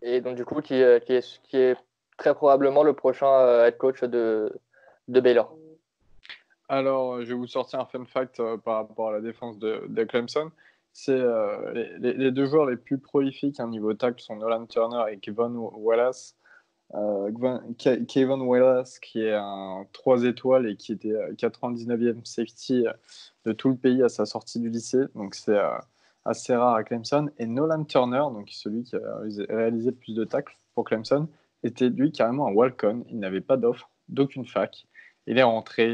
et donc du coup qui est très probablement le prochain head coach de Baylor. Alors, je vais vous sortir un fun fact par rapport à la défense de Clemson. C'est les deux joueurs les plus prolifiques à un niveau tackle sont Nolan Turner et Kevin Wallace. Kevin Wallace, qui est un 3 étoiles et qui était 99e safety de tout le pays à sa sortie du lycée. Donc, c'est assez rare à Clemson. Et Nolan Turner, donc celui qui a réalisé le plus de tacles pour Clemson, était lui carrément un walk-on. Il n'avait pas d'offre d'aucune fac. Il est rentré,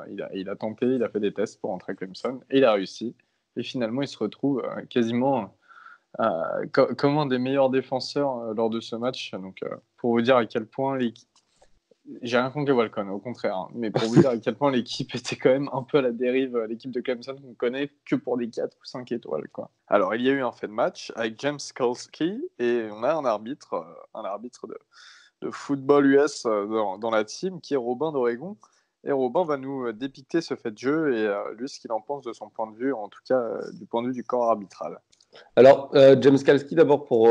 il a tenté, il a fait des tests pour rentrer à Clemson et il a réussi. Et finalement, il se retrouve quasiment comme un des meilleurs défenseurs lors de ce match. Donc, pour vous dire à quel point j'ai rien contre les Walcons, au contraire, hein, mais pour vous dire à quel point l'équipe était quand même un peu à la dérive, l'équipe de Clemson qu'on connaît que pour des 4 ou 5 étoiles. Quoi. Alors, il y a eu un fait de match avec James Skalski et on a un arbitre de football US dans la team qui est Robin d'Oregon. Et Robin va nous dépicter ce fait de jeu et lui ce qu'il en pense de son point de vue, en tout cas du point de vue du corps arbitral. Alors, James Skalski, d'abord, pour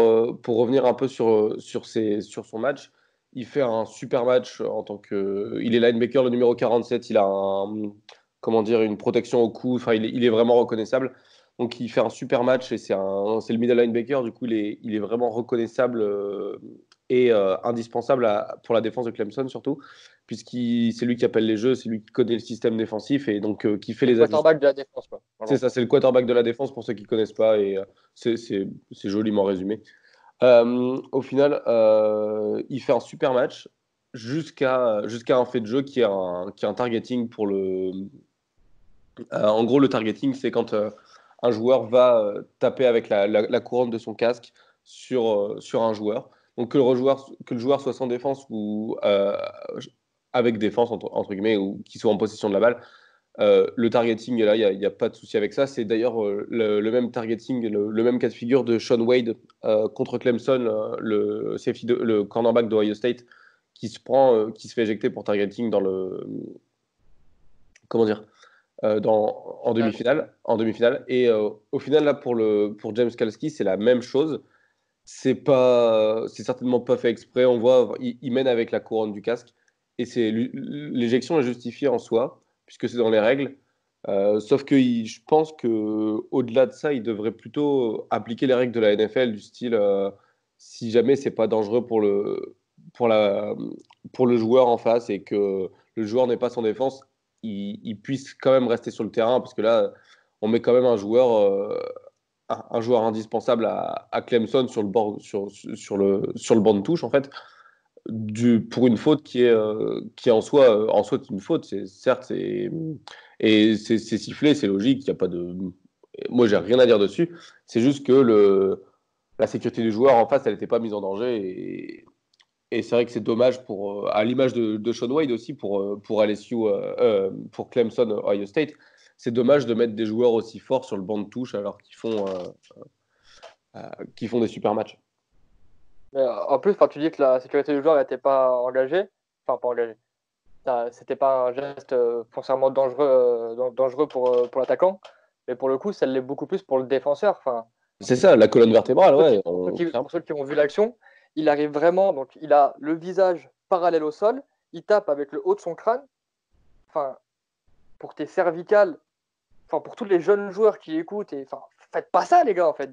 revenir un peu sur son match, il fait un super match en tant que. Il est linebacker, le numéro 47. Il a une protection au cou. Enfin, il est vraiment reconnaissable. Donc, il fait un super match et c'est le middle linebacker. Du coup, il est vraiment reconnaissable et indispensable pour la défense de Clemson, surtout, c'est lui qui appelle les jeux, c'est lui qui connaît le système défensif et donc qui fait les ajustements. Quarterback de la défense, quoi. C'est ça, c'est le quarterback de la défense pour ceux qui ne connaissent pas et c'est joliment résumé. Au final, il fait un super match jusqu'à un fait de jeu qui est un targeting pour le. En gros, le targeting, c'est quand un joueur va taper avec la couronne de son casque sur un joueur. Donc que le joueur soit sans défense ou avec défense, entre guillemets, ou qu'il soit en possession de la balle. Le targeting, là, il n'y a pas de souci avec ça. C'est d'ailleurs le même targeting, le même cas de figure de Sean Wade contre Clemson, le cornerback d'Ohio State, qui se fait éjecter pour targeting dans le. Comment dire en demi-finale. Et au final, là, pour James Skalski, c'est la même chose. C'est certainement pas fait exprès. On voit, il mène avec la couronne du casque. Et l'éjection est justifiée en soi, puisque c'est dans les règles. Sauf que je pense qu'au-delà de ça, il devrait plutôt appliquer les règles de la NFL, du style si jamais c'est pas dangereux pour le joueur en face et que le joueur n'est pas sans défense, il puisse quand même rester sur le terrain, parce que là, on met quand même un joueur indispensable à Clemson sur le bord, sur le banc de touche, en fait, pour une faute qui est en soi une faute. Certes, c'est sifflé, c'est logique, il y a pas de. Moi, j'ai rien à dire dessus. C'est juste que la sécurité du joueur en face, elle n'était pas mise en danger. Et c'est vrai que c'est dommage à l'image de Shaun Wade aussi pour LSU, pour Clemson, Ohio State. C'est dommage de mettre des joueurs aussi forts sur le banc de touche alors qu'ils font des super matchs. Mais, en plus, quand tu dis que la sécurité du joueur n'était pas engagée, enfin pas engagée, c'était pas un geste foncièrement dangereux pour l'attaquant, mais pour le coup, ça l'est beaucoup plus pour le défenseur. Enfin, C'est ça, la colonne vertébrale, ouais. Pour ceux qui ont vu l'action, il arrive vraiment, donc il a le visage parallèle au sol, il tape avec le haut de son crâne. Enfin, pour tes cervicales, enfin pour tous les jeunes joueurs qui écoutent, faites pas ça les gars en fait.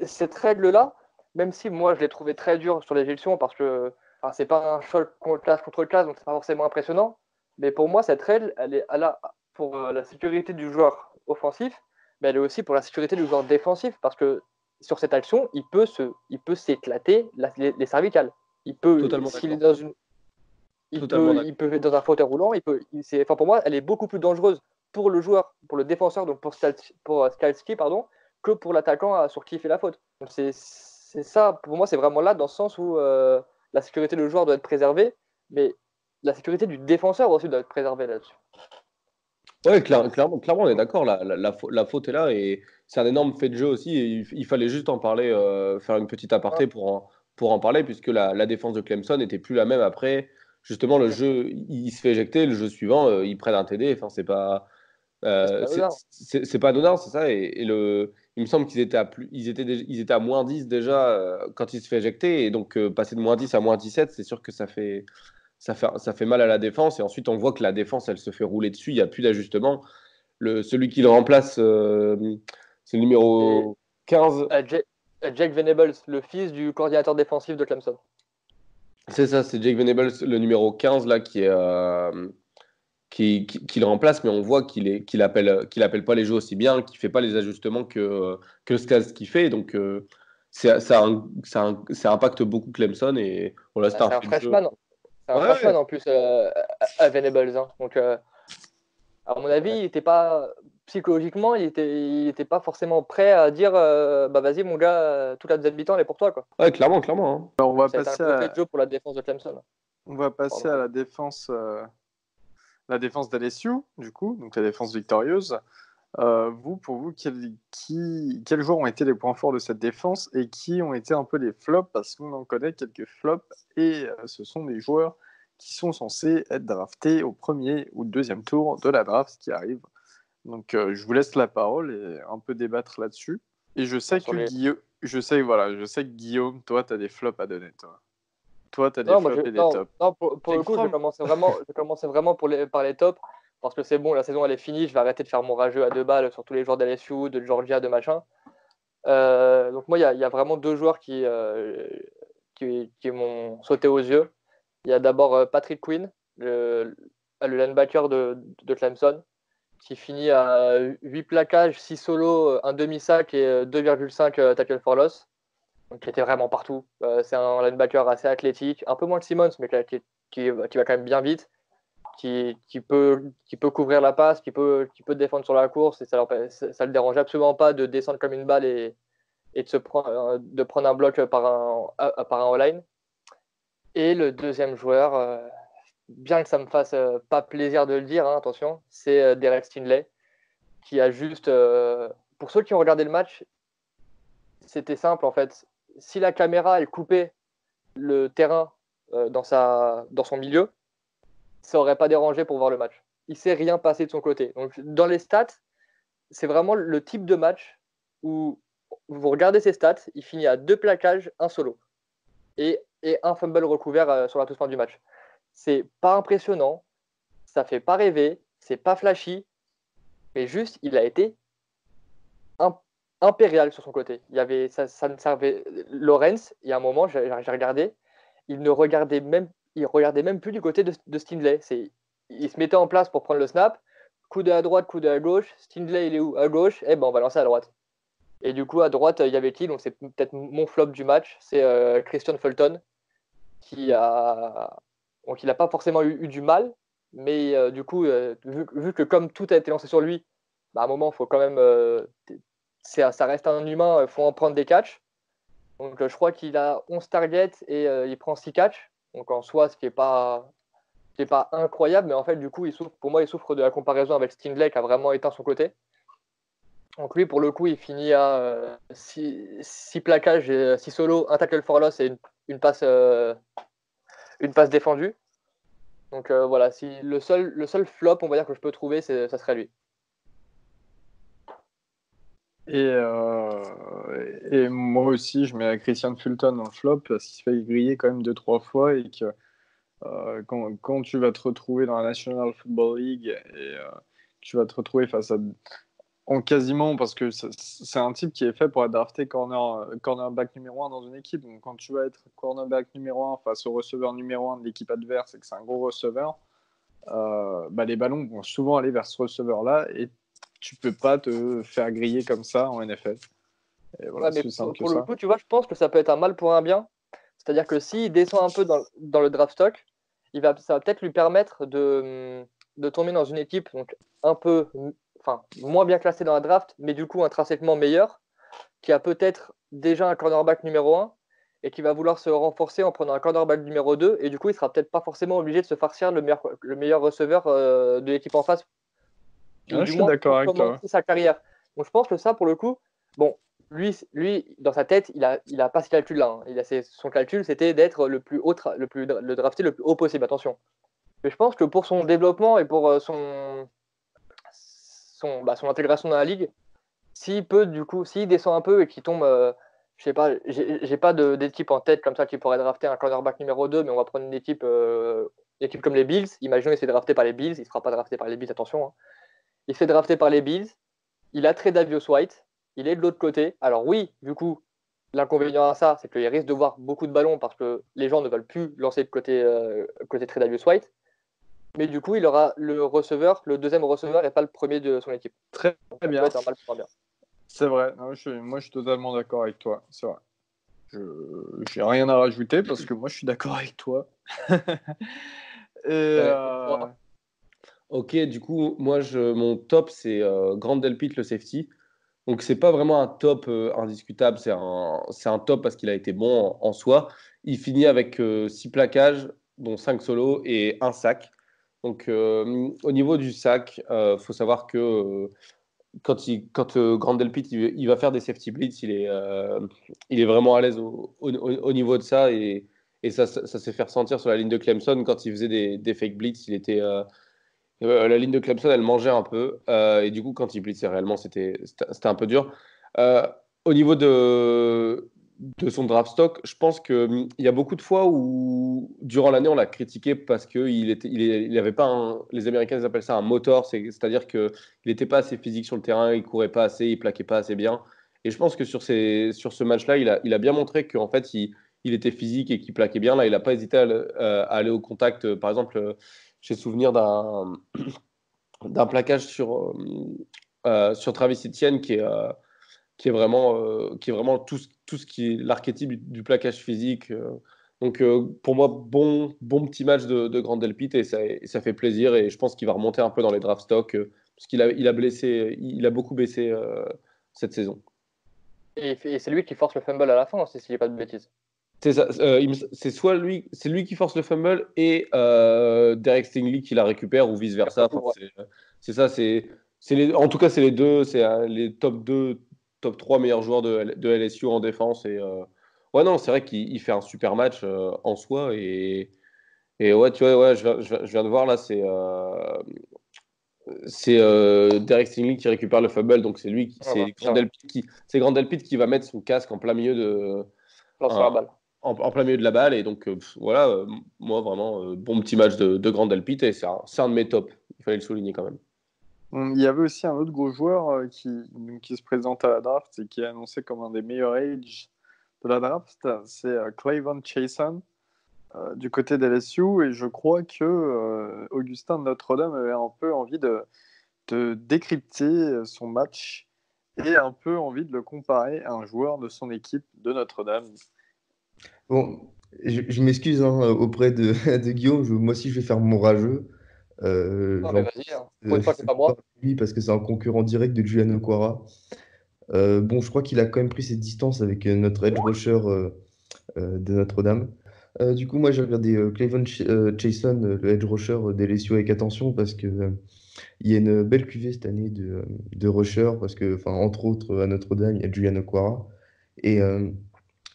Cette règle-là, même si moi je l'ai trouvé très dure sur l'éjection parce que c'est pas un choc classe contre classe, donc c'est pas forcément impressionnant. Mais pour moi, cette règle, elle est là pour la sécurité du joueur offensif, mais elle est aussi pour la sécurité du joueur défensif parce que sur cette action, il peut s'éclater les cervicales. Il peut, Totalement s'il est d'accord. dans il peut être dans un fauteuil roulant. Pour moi, elle est beaucoup plus dangereuse pour le joueur, pour le défenseur, donc pour Skalski, pardon, que pour l'attaquant sur qui il fait la faute. Donc c'est ça, pour moi, c'est vraiment là dans le sens où la sécurité du joueur doit être préservée, mais la sécurité du défenseur aussi doit être préservée là-dessus. Ouais, clairement, on est d'accord. La faute est là et c'est un énorme fait de jeu aussi. Et il fallait juste en parler, faire une petite aparté pour en parler, puisque la défense de Clemson n'était plus la même après. Justement, le jeu, il se fait éjecter. Le jeu suivant, ils prennent un TD. Enfin, c'est pas anodin, c'est ça. Il me semble qu'ils étaient ils étaient à moins 10 déjà quand il se fait éjecter. Et donc, passer de moins 10 à moins 17, c'est sûr que ça fait mal à la défense. Et ensuite, on voit que la défense, elle se fait rouler dessus. Il n'y a plus d'ajustement. Celui qui le remplace, c'est le numéro 15. Jake Venables, le fils du coordinateur défensif de Clemson. C'est ça, c'est Jake Venables, le numéro 15, là, qui le remplace. Mais on voit qu'il appelle pas les jeux aussi bien, qu'il fait pas les ajustements que Skalski fait. Donc, ça impacte beaucoup Clemson. Et voilà, C'est un freshman. C'est un freshman en plus à Venables. Hein. Donc, à mon avis, il était pas psychologiquement, il était pas forcément prêt à dire vas-y mon gars, toute la deuxième mi-temps elle est pour toi quoi. Ouais, clairement. Hein. Alors, on va Ça a été passer un de jeu pour la défense de Clemson. On va passer à la défense d'LSU, du coup, donc la défense victorieuse. Pour vous, quels joueurs ont été les points forts de cette défense et qui ont été un peu les flops, parce qu'on en connaît quelques flops et ce sont des joueurs qui sont censés être draftés au premier ou deuxième tour de la draft qui arrive. Donc je vous laisse la parole et un peu débattre là-dessus. Et je sais que Guillaume, toi, tu as des flops à donner. Toi, tu as des flops et des tops. Non, pour le coup, je vais commencer vraiment par les tops. Parce que c'est bon, la saison elle est finie, je vais arrêter de faire mon rageux à 2 balles sur tous les joueurs d'LSU, de Georgia, de machin. Donc moi, il y a vraiment 2 joueurs qui m'ont sauté aux yeux. Il y a d'abord Patrick Quinn, le linebacker de Clemson, qui finit à 8 plaquages, 6 solos, un demi-sac et 2,5 tackle for loss. Donc qui était vraiment partout. C'est un linebacker assez athlétique, un peu moins que Simmons, mais qui va quand même bien vite. Qui peut couvrir la passe, qui peut défendre sur la course, et ça le dérange absolument pas de descendre comme une balle et de prendre un bloc par un all-line. Et le deuxième joueur, bien que ça me fasse pas plaisir de le dire, hein, attention, c'est Derek Stingley, qui a juste, pour ceux qui ont regardé le match, c'était simple en fait. Si la caméra elle coupait le terrain dans son milieu, ça n'aurait pas dérangé pour voir le match. Il ne s'est rien passé de son côté. Donc, dans les stats, c'est vraiment le type de match où vous regardez ses stats, il finit à 2 plaquages, 1 solo et un fumble recouvert sur la toute fin du match. C'est pas impressionnant, ça fait pas rêver, c'est pas flashy, mais juste, il a été impérial sur son côté. Ça ne servait. Lawrence, il y a un moment, j'ai regardé, il regardait même plus du côté de Stingley. il se mettait en place pour prendre le snap. Coude à droite, coude à gauche. Stindley, il est où? À gauche. Eh ben, on va lancer à droite. Et du coup, à droite, il y avait qui? Donc, c'est peut-être mon flop du match. C'est Christian Fulton, qui a. Donc, il n'a pas forcément eu du mal. Mais du coup, vu que comme tout a été lancé sur lui, bah, à un moment, il faut quand même. Ça reste un humain, il faut en prendre des catchs. Donc, je crois qu'il a 11 targets et il prend 6 catchs. Donc, en soi, ce qui n'est pas incroyable, mais en fait, du coup, pour moi, il souffre de la comparaison avec Stingley qui a vraiment éteint son côté. Donc, lui, pour le coup, il finit à 6 plaquages, et 6 solos, un tackle for loss et une passe défendue. Donc, voilà, si le seul flop, on va dire, que je peux trouver, ça serait lui. Et moi aussi, je mets Christian Fulton en flop parce qu'il se fait griller quand même 2-3 fois et que quand tu vas te retrouver dans la National Football League et tu vas te retrouver face à en quasiment parce que c'est un type qui est fait pour être drafté cornerback numéro 1 dans une équipe. Donc quand tu vas être cornerback numéro 1 face au receveur numéro 1 de l'équipe adverse et que c'est un gros receveur, les ballons vont souvent aller vers ce receveur-là et tu peux pas te faire griller comme ça en NFL. Et voilà, c'est aussi simple que pour ça. le coup, tu vois, je pense que ça peut être un mal pour un bien. C'est-à-dire que s'il descend un peu dans le draft stock, ça va peut-être lui permettre de tomber dans une équipe donc un peu, moins bien classée dans la draft, mais du coup intrinsèquement meilleure, qui a peut-être déjà un cornerback numéro 1 et qui va vouloir se renforcer en prenant un cornerback numéro 2. Et du coup, il sera peut-être pas forcément obligé de se farcir le meilleur receveur de l'équipe en face, ou Je du suis moins d'accord pour avec toi. commencer sa carrière. Donc je pense que ça, pour le coup, bon, lui dans sa tête, il a pas ce calcul-là. Hein. Son calcul, c'était d'être le plus haut, le drafté le plus haut possible. Attention. Mais je pense que pour son développement et pour son intégration dans la ligue, s'il descend un peu et qu'il tombe, je sais pas, j'ai pas d'équipe en tête comme ça qui pourrait drafter un cornerback numéro 2, mais on va prendre une équipe comme les Bills. Imaginons qu'il se fait drafter par les Bills, il ne sera pas drafté par les Bills, attention. Hein. Il se fait drafter par les Bills, il a Tre'Davious White, il est de l'autre côté. Alors oui, du coup, l'inconvénient à ça, c'est qu'il risque de voir beaucoup de ballons parce que les gens ne veulent plus lancer de côté Tre'Davious White. Mais du coup, il aura le deuxième receveur et pas le premier de son équipe. Très bien. Ça peut être un mal pour un bien. C'est vrai. Non, moi, je suis totalement d'accord avec toi. C'est vrai. Je n'ai rien à rajouter parce que moi, je suis d'accord avec toi. Ok, du coup, moi, mon top, c'est Grant Delpit, le safety. Donc, c'est pas vraiment un top indiscutable, c'est un top parce qu'il a été bon en soi. Il finit avec 6 plaquages, dont 5 solos et un sac. Donc, au niveau du sac, faut savoir que quand Grant Delpit il va faire des safety blitz, il est vraiment à l'aise au niveau de ça et ça s'est fait ressentir sur la ligne de Clemson quand il faisait des fake blitz. La ligne de Clemson, elle mangeait un peu et du coup, quand il blitzait réellement, c'était un peu dur. Euh, Au niveau de son draft stock, je pense qu'il y a beaucoup de fois où, durant l'année, on l'a critiqué parce il avait pas les Américains ils appellent ça un motor, c'est-à-dire qu'il n'était pas assez physique sur le terrain, il courait pas assez, il plaquait pas assez bien. Et je pense que sur ce match-là, il a bien montré qu'en fait, il était physique et qu'il plaquait bien. Là, il n'a pas hésité à aller au contact. Par exemple, j'ai souvenir d'un plaquage sur Travis Etienne qui est vraiment tout ce qui est l'archétype du plaquage physique. Donc pour moi, bon petit match de Grand Delpit et ça fait plaisir et je pense qu'il va remonter un peu dans les draft stocks parce il a beaucoup baissé cette saison. Et c'est lui qui force le fumble à la fin, si je dis pas de bêtises. C'est ça, c'est lui qui force le fumble et Derek Stingley qui la récupère ou vice versa. Enfin, c'est ça, en tout cas c'est les deux, c'est les top 2, top 3 meilleurs joueurs de LSU en défense et ouais non c'est vrai qu'il fait un super match en soi et ouais tu vois ouais je viens de voir là c'est Derek Stingley qui récupère le fumble donc c'est Grand Delpit qui va mettre son casque en plein milieu de Lance sur la balle. en plein milieu de la balle. Et donc, voilà, moi, vraiment, bon petit match de Grand Delpit. Et c'est un de mes tops. Il fallait le souligner quand même. Il y avait aussi un autre gros joueur qui se présente à la draft et qui est annoncé comme un des meilleurs age de la draft. C'est Clavon Chason. du côté d'LSU, et je crois que Augustin de Notre-Dame avait un peu envie de décrypter son match et un peu envie de le comparer à un joueur de son équipe de Notre-Dame. Bon, je m'excuse hein, auprès de, de Guillaume, moi aussi je vais faire mon rageux. Non, mais J'en vas-y, hein. Pour une fois, c'est c'est pas pas moi. lui parce que c'est un concurrent direct de Julian Okwara. Bon, je crois qu'il a quand même pris ses distances avec notre edge rusher de Notre-Dame. Du coup, moi j'ai regardé Clavon Chason, le edge rusher d'LSU avec attention parce que il y a une belle cuvée cette année de rushers parce que, enfin, entre autres à Notre-Dame, il y a Julian Okwara. Et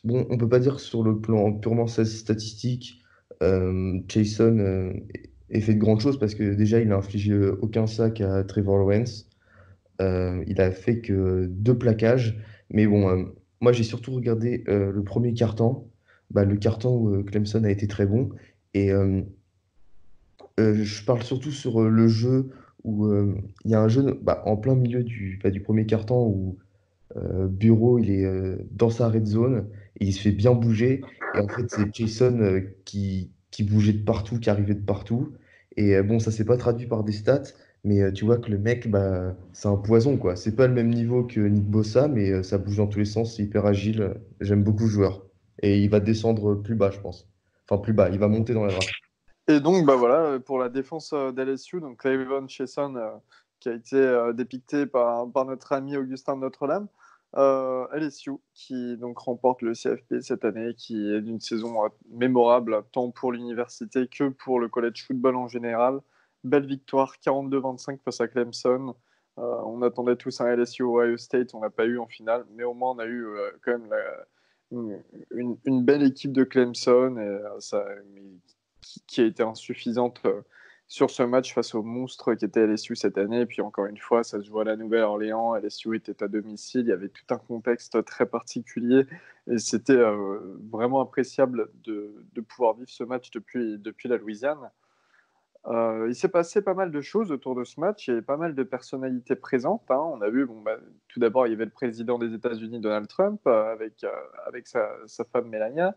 bon, on peut pas dire que sur le plan purement statistique, Jason ait fait de grandes choses parce que déjà, il a infligé aucun sac à Trevor Lawrence. Il a fait que 2 plaquages. Mais bon, moi, j'ai surtout regardé le premier quart-temps. Bah, le quart-temps où Clemson a été très bon. Et je parle surtout sur le jeu où il y a un jeu bah, en plein milieu du premier quart-temps où Bureau, il est dans sa red zone et il se fait bien bouger. Et en fait, c'est Jason qui bougeait de partout, qui arrivait de partout. Et bon, ça s'est pas traduit par des stats, mais tu vois que le mec, bah, c'est un poison, quoi. C'est pas le même niveau que Nick Bossa, mais ça bouge dans tous les sens, c'est hyper agile. J'aime beaucoup le joueur. Et il va descendre plus bas, je pense. Enfin, plus bas, il va monter dans la draft. Et donc, bah voilà, pour la défense d'LSU, donc Clavon Chason, qui a été dépicté par notre ami Augustin de Notre-Dame. LSU qui donc remporte le CFP cette année, qui est d'une saison mémorable tant pour l'université que pour le college football en général. Belle victoire 42-25 face à Clemson. On attendait tous un LSU Ohio State, on l'a pas eu en finale, mais au moins on a eu quand même une belle équipe de Clemson et, qui a été insuffisante sur ce match face au monstre qui était LSU cette année. Et puis encore une fois, ça se joue à la Nouvelle-Orléans. LSU était à domicile. Il y avait tout un contexte très particulier. Et c'était vraiment appréciable de pouvoir vivre ce match depuis la Louisiane. Il s'est passé pas mal de choses autour de ce match. Il y avait pas mal de personnalités présentes. Hein. On a vu, tout d'abord, il y avait le président des États-Unis, Donald Trump, avec sa femme Melania.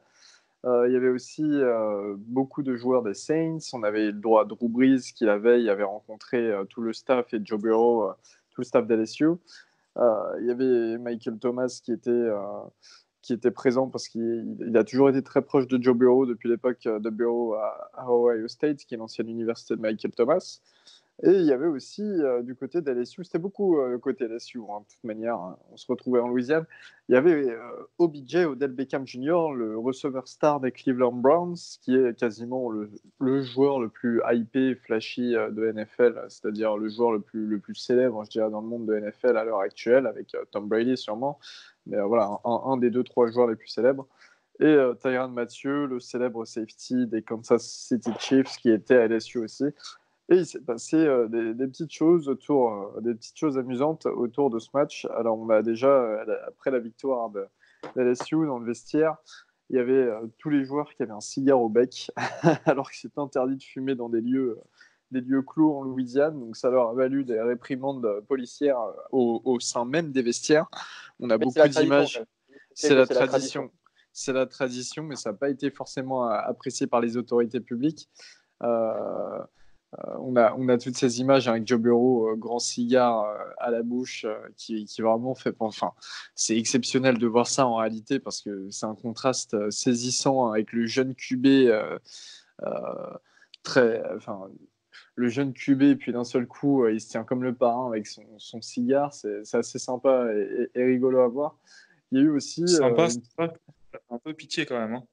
Il y avait aussi beaucoup de joueurs des Saints. On avait le droit à Drew Brees qui la veille avait rencontré tout le staff et Joe Burrow, tout le staff d'LSU. Il y avait Michael Thomas qui était présent parce qu'il a toujours été très proche de Joe Burrow depuis l'époque de Burrow à Ohio State, qui est l'ancienne université de Michael Thomas. Et il y avait aussi du côté d'LSU, c'était beaucoup le côté LSU, hein, de toute manière, hein, on se retrouvait en Louisiane. Il y avait OBJ, Odell Beckham Jr., le receveur star des Cleveland Browns, qui est quasiment le joueur le plus hypé, flashy de NFL, c'est-à-dire le joueur le plus célèbre, je dirais, dans le monde de NFL à l'heure actuelle, avec Tom Brady sûrement, mais voilà, un des 2-3 joueurs les plus célèbres. Et Tyrann Mathieu, le célèbre safety des Kansas City Chiefs, qui était à LSU aussi. Et il s'est passé des petites choses des petites choses amusantes autour de ce match. Alors, on a déjà, après la victoire de LSU dans le vestiaire, il y avait tous les joueurs qui avaient un cigare au bec, alors que c'est interdit de fumer dans des lieux clos en Louisiane. Donc, ça leur a valu des réprimandes policières au sein même des vestiaires. On a beaucoup d'images. C'est la tradition. C'est la tradition, mais ça n'a pas été forcément apprécié par les autorités publiques. On a toutes ces images avec Joe Burrow, grand cigare à la bouche, qui vraiment fait. Enfin, c'est exceptionnel de voir ça en réalité parce que c'est un contraste saisissant avec le jeune QB le jeune QB, puis d'un seul coup, il se tient comme le parrain avec son cigare. C'est assez sympa et rigolo à voir. Il y a eu aussi. Sympa, un peu pitié quand même. Hein.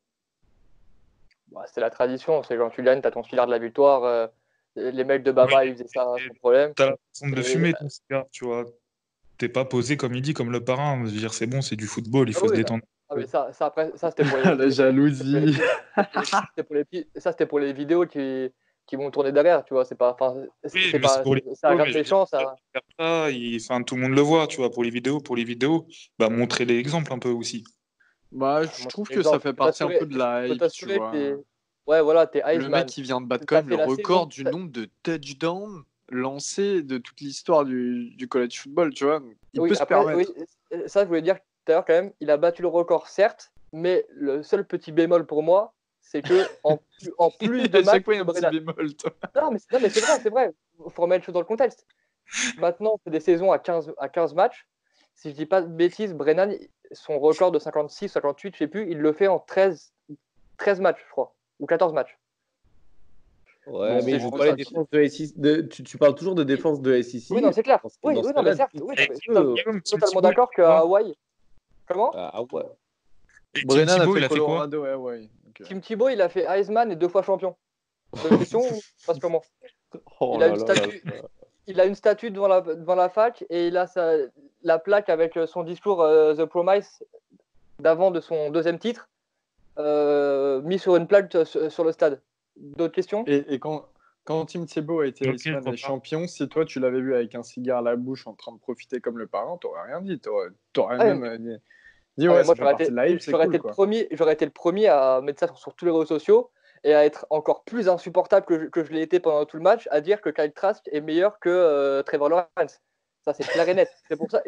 Bah, c'est la tradition. C'est quand tu gagnes, tu as ton cigare de la victoire. Les mecs de Bama, ils faisaient ça sans problème. T'as la façon de fumer ton cigare, tu vois. T'es pas posé comme il dit, comme le parrain. Je veux dire, c'est bon, c'est du football, il faut se détendre. Ah, mais ça, après, ça c'était pour la jalousie. C'était pour les vidéos qui vont tourner derrière, tu vois. C'est pas, c'est pas, c'est un grave méchant, ça. Tout le monde le voit, tu vois. Pour les vidéos, bah montrer les exemples un peu aussi. Bah, je trouve que ça fait partie un peu de la hype, tu vois. Ouais, voilà, t'es Heisman. Le mec, il vient de battre quand même le record du nombre de touchdowns lancés de toute l'histoire du college football, tu vois. Il peut se permettre. Oui, ça, je voulais dire tout à l'heure quand même, il a battu le record, certes, mais le seul petit bémol pour moi, c'est que en plus de À chaque matchs fois, il y a que un petit Brennan. bémol, toi. Non, mais c'est vrai. Il faut remettre les choses dans le contexte. Maintenant, c'est des saisons à 15 matchs. Si je dis pas de bêtises, Brennan, son record de 56, 58, je sais plus, il le fait en 13 matchs, je crois, ou 14 matchs. Ouais, Bon, mais C'est je juste vois ça. les défenses de SEC. Tu parles toujours de défense de SEC. Oui, non, c'est clair. Dans Oui, ce non, mais cas-là, certes, tu- oui, Et non, mais Guillaume, Guillaume, Tim totalement Thibault, il a d'accord fait quoi? qu'à Hawaï. Comment? Ah ouais. Et Tim Brennan a Thibault, fait il a fait quoi? Colorado, ouais, ouais. Donc, Tim Thibault, il a fait Heisman et 2 fois champion. Bonne question, ou pas comment? Oh Il a là une là là statue, là. il a une statue devant la fac et il a la plaque avec son discours The Promise d'avant de son deuxième titre mis sur une plaque sur le stade. D'autres questions? Et quand Tim Tebow a été Ok, je Iceman crois et pas. champion, si toi tu l'avais vu avec un cigare à la bouche en train de profiter comme le parrain, t'aurais rien dit. T'aurais Ah, même dit Ah, ouais, mais ça moi, fait partie de la hype, c'est cool quoi. j'aurais été le premier à mettre ça sur tous les réseaux sociaux et à être encore plus insupportable que je l'ai été pendant tout le match, à dire que Kyle Trask est meilleur que Trevor Lawrence. Ça, c'est clair et net.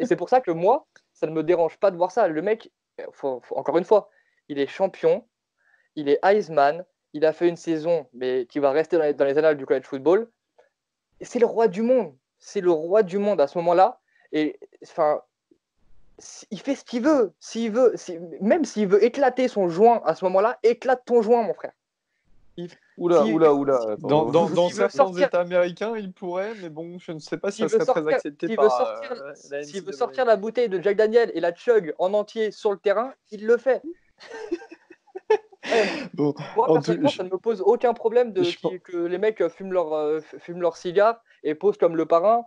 C'est pour ça que moi, ça ne me dérange pas de voir ça. Le mec, encore une fois, il est champion, il est Heisman, il a fait une saison mais qui va rester dans les annales du college football. C'est le roi du monde. C'est le roi du monde à ce moment-là. Et enfin, il fait ce qu'il veut. Même s'il veut éclater son joint à ce moment-là, éclate ton joint, mon frère. Oula, Si- oula. Dans, Attends. dans S'il veut certains sortir, États américains, il pourrait, mais bon, je ne sais pas si s'il ça veut serait très sortir, accepté s'il par veut sortir, la s'il veut NCAA. sortir la bouteille de Jack Daniel et la chug en entier sur le terrain, il le fait. Ouais, Bon, moi, en tout, personnellement, ça ne me pose aucun problème je pense- que les mecs fument leur cigare et posent comme le parrain.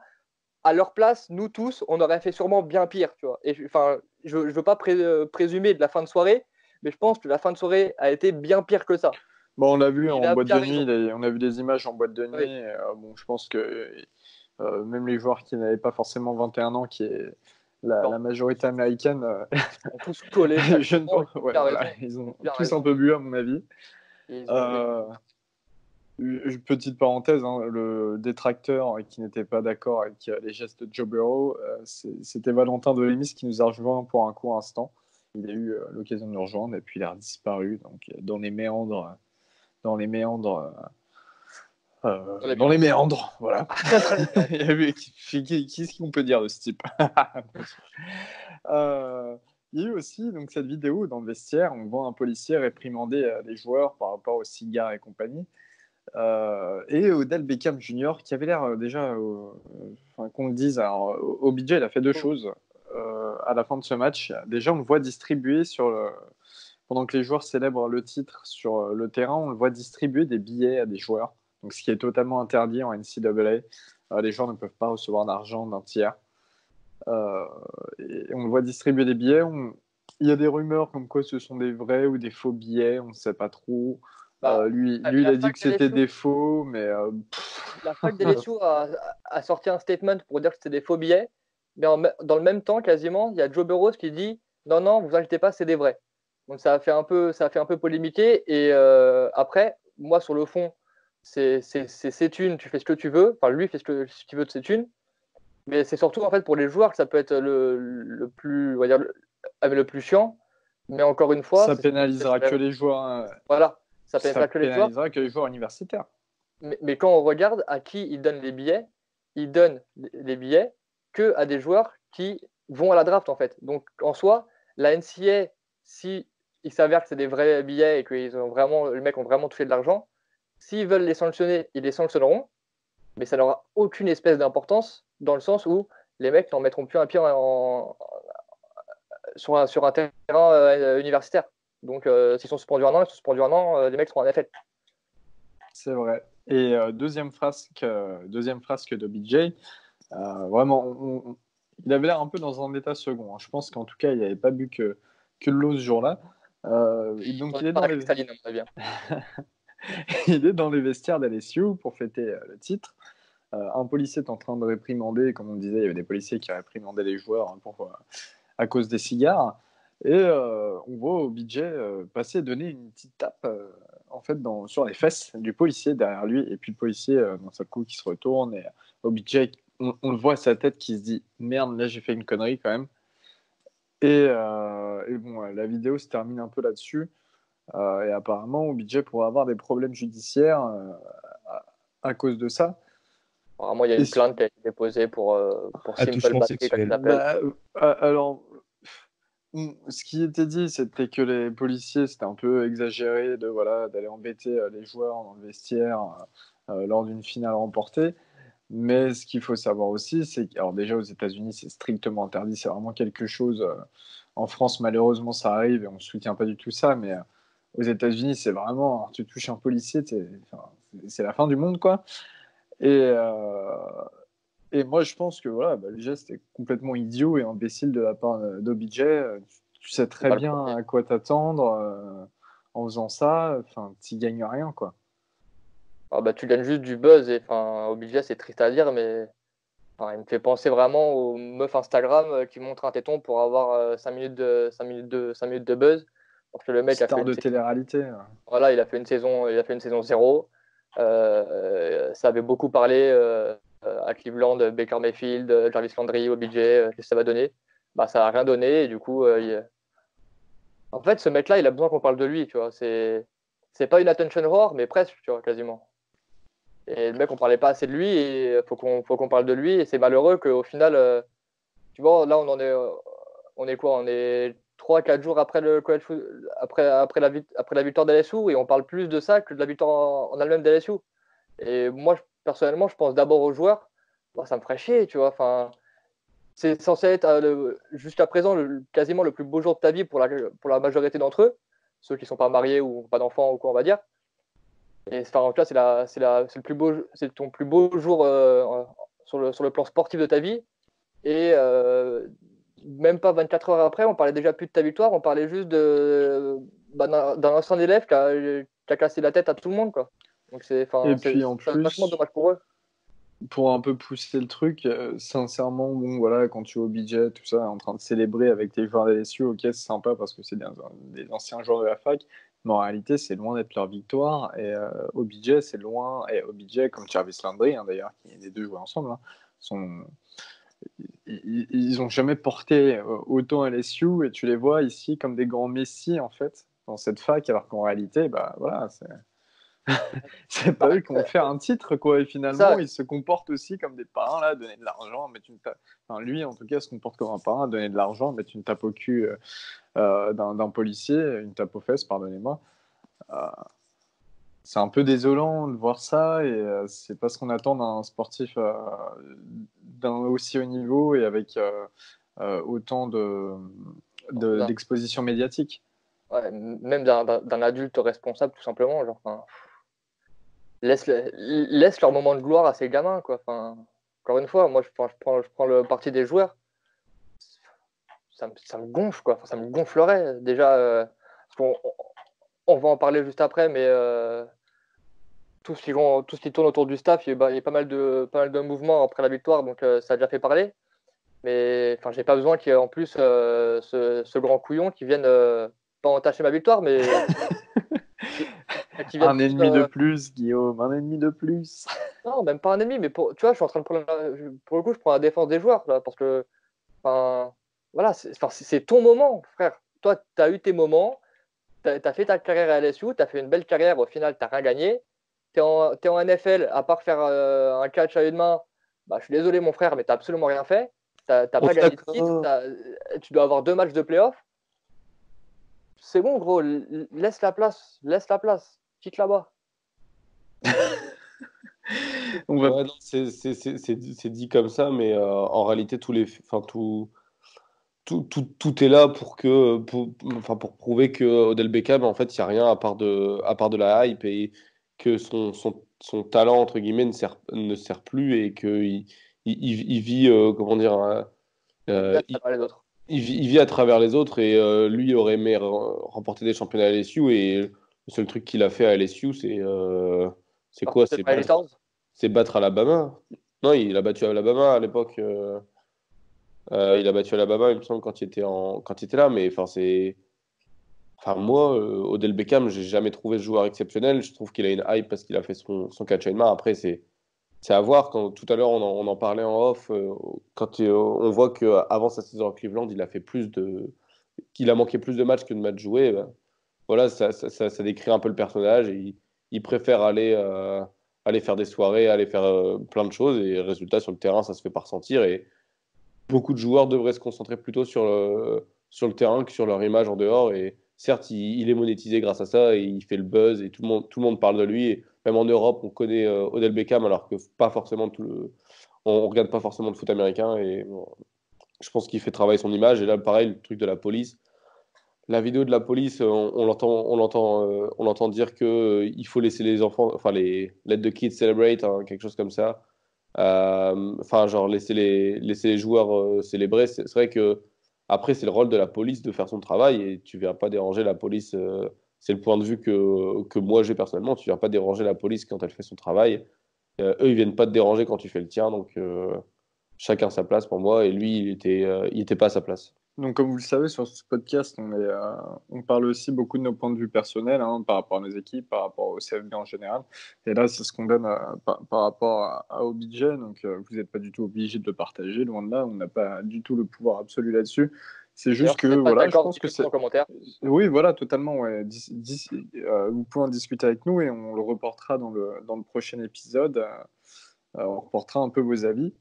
À leur place, nous tous, on aurait fait sûrement bien pire, tu vois. Et enfin, je veux pas présumer de la fin de soirée, mais je pense que la fin de soirée a été bien pire que ça. bon, on l'a vu Il en a boîte bien de nuit, raison. on a vu des images en boîte de nuit. Oui. Et, bon, je pense que même les joueurs qui n'avaient pas forcément 21 ans, qui est Non. la majorité américaine, Ils ont tous collé je ne pense, ouais, bien voilà, raison. ils ont Bien tous raison. un peu bu à mon avis. Ils ont- Une petite parenthèse, hein, le détracteur qui n'était pas d'accord avec les gestes de Joe Burrow, c'était Valentin Delemis qui nous a rejoint pour un court instant. Il a eu l'occasion de nous rejoindre et puis il a disparu donc, dans les méandres. Dans les méandres. Dans les méandres, voilà. Il y avait- Qu'est-ce qu'on peut dire de ce type? Il y a eu aussi donc, cette vidéo où, dans le vestiaire, on voit un policier réprimander les joueurs par rapport aux cigares et compagnie. Et Odell Beckham Jr. qui avait l'air déjà, enfin, qu'on le dise, alors, OBJ il a fait deux choses à la fin de ce match. Déjà, on le voit distribuer pendant que les joueurs célèbrent le titre sur le terrain, on le voit distribuer des billets à des joueurs. Donc, ce qui est totalement interdit en NCAA. Les joueurs ne peuvent pas recevoir d'argent d'un tiers. Et on le voit distribuer des billets. Il y a des rumeurs comme quoi ce sont des vrais ou des faux billets, on ne sait pas trop. Lui, il a dit que c'était des faux, mais La fac d'LSU a sorti un statement pour dire que c'était des faux billets, mais dans le même temps, quasiment, il y a Joe Burrow qui dit non, non, vous inquiétez pas, c'est des vrais. Donc ça a fait un peu polémiquer. Et après, moi, sur le fond, c'est thunes, tu fais ce que tu veux. Enfin, lui fait ce qu'il veut de ses thunes. Mais c'est surtout en fait pour les joueurs que ça peut être le plus, on va dire, le plus chiant. Mais encore une fois, ça pénalisera que les joueurs. Voilà, ça Ça pénalisera que les joueurs. pénalisera que les joueurs universitaires. Mais quand on regarde à qui ils donnent les billets, ils donnent les billets que à des joueurs qui vont à la draft en fait. Donc en soi, la NCAA, si il s'avère que c'est des vrais billets et que les mecs ont vraiment touché de l'argent, s'ils veulent les sanctionner, ils les sanctionneront, mais ça n'aura aucune espèce d'importance dans le sens où les mecs n'en mettront plus un pied sur un terrain universitaire. Donc s'ils sont suspendus un an, ils sont suspendus un an, les mecs seront en NFL. C'est vrai. Et deuxième frasque d'OBJ, vraiment, il avait l'air un peu dans un état second. Hein. Je pense qu'en tout cas, il n'avait pas bu que de l'eau ce jour-là. Donc, il est dans les... il est dans les vestiaires d'LSU pour fêter le titre. Un policier est en train de réprimander, comme on disait, il y avait des policiers qui réprimandaient les joueurs à cause des cigares. Et on voit OBJ passer et donner une petite tape en fait, sur les fesses du policier derrière lui. Et puis le policier, d'un seul coup, qui se retourne. Et OBJ, on le voit à sa tête qui se dit « Merde, là, j'ai fait une connerie quand même ». Et bon, la vidéo se termine un peu là-dessus. Et apparemment, OBJ pourrait avoir des problèmes judiciaires à cause de ça. Apparemment, il y a une plainte qui a été déposée pour simple Attouchement batterie, comme sexuel. ils l'appellent. Alors, ce qui était dit, c'était que les policiers, c'était un peu exagéré d'aller embêter les joueurs dans le vestiaire lors d'une finale remportée. Mais ce qu'il faut savoir aussi, c'est que, alors déjà aux États-Unis, c'est strictement interdit, c'est vraiment quelque chose. En France, malheureusement, ça arrive et on ne soutient pas du tout ça, mais aux États-Unis, c'est vraiment, alors, tu touches un policier, c'est la fin du monde, quoi. Et moi, je pense que le geste est complètement idiot et imbécile de la part d'OBJ. Tu sais très Pas le bien premier. à quoi t'attendre en faisant ça. Enfin, tu gagnes rien, quoi. Ah bah, tu gagnes juste du buzz. Et OBJ, c'est triste à dire, mais il me fait penser vraiment aux meufs Instagram qui montrent un téton pour avoir 5 minutes cinq minutes de buzz. Parce que le mec a fait Star de télé-réalité. voilà, il a fait une saison 0. Ça avait beaucoup parlé à Cleveland, Baker Mayfield, Jarvis Landry, OBJ, qu'est-ce que ça va donner? Bah, ça n'a rien donné. Et du coup, en fait, ce mec-là, il a besoin qu'on parle de lui. Tu vois, c'est pas une attention whore, mais presque, tu vois, quasiment. Et le mec, on parlait pas assez de lui et faut qu'on parle de lui. Et c'est malheureux qu'au final, tu vois, là, on est quoi? On est 3-4 jours après après la victoire d'LSU et on parle plus de ça que de la victoire en elle-même d'LSU. Et moi, personnellement, je pense d'abord aux joueurs. Moi, ça me ferait chier, tu vois. C'est censé être jusqu'à présent quasiment le plus beau jour de ta vie pour la majorité d'entre eux, ceux qui sont pas mariés ou pas d'enfants ou quoi, on va dire. Et en tout cas, c'est ton plus beau jour sur le plan sportif de ta vie. Et même pas 24 heures après, on parlait déjà plus de ta victoire, on parlait juste d'un ancien élève qui a cassé la tête à tout le monde, quoi. Donc c'est puis en vachement plus, dommage pour eux. pour un peu pousser le truc, sincèrement, quand tu es au budget, tout ça, en train de célébrer avec les joueurs de LSU, ok, c'est sympa parce que c'est des anciens joueurs de la fac, mais en réalité, c'est loin d'être leur victoire. Et OBJ, c'est loin. Et OBJ, comme Jarvis Landry, d'ailleurs, qui les deux jouent ensemble, ils ont jamais porté autant LSU et tu les vois ici comme des grands messies, en fait, dans cette fac, alors qu'en réalité, c'est pas eux qui vont faire un titre, quoi. Et finalement, Ça, ils se comportent aussi comme des parrains, là, donner de l'argent, mais enfin, lui, en tout cas, se comporte comme un parrain, donner de l'argent, mettre une tape au cul d'un policier, une tape aux fesses, pardonnez-moi. Euh, c'est un peu désolant de voir ça, et c'est pas ce qu'on attend d'un sportif d'un aussi haut niveau et avec autant d'exposition médiatique. ouais, même d'un adulte responsable, tout simplement. Genre, laisse leur moment de gloire à ces gamins, quoi. Encore une fois, moi, je prends le parti des joueurs. Ça me gonfle, quoi. Ça me gonflerait. Déjà, on va en parler juste après, mais tout ce qui tourne autour du staff, il y a pas mal de mouvements après la victoire, donc ça a déjà fait parler. Mais j'ai pas besoin qu'il y ait en plus ce grand couillon qui vienne pas entacher ma victoire, mais qui vienne Un ennemi de plus, Guillaume, un ennemi de plus. non, même pas un ennemi, mais tu vois, je suis en train de prendre pour le coup, je prends la défense des joueurs là, parce que voilà, c'est ton moment, frère. Toi, tu as eu tes moments, tu as fait ta carrière à LSU, tu as fait une belle carrière, au final, tu n'as rien gagné. Tu es en NFL, à part faire un catch à une main, bah, je suis désolé, mon frère, mais tu n'as absolument rien fait. Tu n'as pas gagné de titre, tu dois avoir 2 matchs de playoff. C'est bon, gros, laisse la place, quitte là-bas. Ouais, non, c'est dit comme ça, mais en réalité, tout est là pour prouver que Odell Beckham, en fait, il n'y a rien à part de la hype et que son talent, entre guillemets, ne sert plus et qu'il vit, comment dire, Les autres. il vit à travers les autres et lui, il aurait aimé remporter des championnats à LSU et le seul truc qu'il a fait à LSU, c'est quoi? C'est pas les Titans. C'est battre Alabama. Non, il a battu Alabama à l'époque. Il a battu Alabama, il me semble, quand il était là. Mais moi, Odell Beckham, j'ai jamais trouvé ce joueur exceptionnel. Je trouve qu'il a une hype parce qu'il a fait son catch à une main. Après, c'est à voir. Tout à l'heure, on en parlait en off. Quand on voit qu'avant sa saison à Cleveland, il a manqué plus de matchs que de matchs joués. voilà, ça décrit un peu le personnage. Et il préfère aller faire des soirées, aller faire plein de choses. Et résultat, sur le terrain, ça se fait pas ressentir. Et beaucoup de joueurs devraient se concentrer plutôt sur le terrain que sur leur image en dehors. Et certes, il est monétisé grâce à ça et il fait le buzz et tout le monde parle de lui. Et même en Europe, on connaît Odell Beckham alors que pas forcément on regarde pas forcément le foot américain. Et bon, je pense qu'il fait travailler son image. Et là, pareil, le truc de la police. La vidéo de la police, on l'entend dire que il faut laisser les enfants, enfin les let the kids celebrate, hein, quelque chose comme ça. Enfin, genre laisser les joueurs célébrer. C'est vrai que après, c'est le rôle de la police de faire son travail et tu viens pas déranger la police. C'est le point de vue que moi j'ai personnellement. Tu viens pas déranger la police quand elle fait son travail. Eux, ils viennent pas te déranger quand tu fais le tien. Donc chacun sa place pour moi. Et lui, il était pas à sa place. Donc, comme vous le savez, sur ce podcast, on parle aussi beaucoup de nos points de vue personnels, hein, par rapport à nos équipes, par rapport au CFB en général. Et là, c'est ce qu'on donne par rapport à OBJ. Donc, vous n'êtes pas du tout obligé de le partager, loin de là. On n'a pas du tout le pouvoir absolu là-dessus. C'est juste que, voilà, je pense que c'est. En commentaire. Oui, voilà, totalement. Ouais. Vous pouvez en discuter avec nous et on le reportera dans le prochain épisode. On reportera un peu vos avis.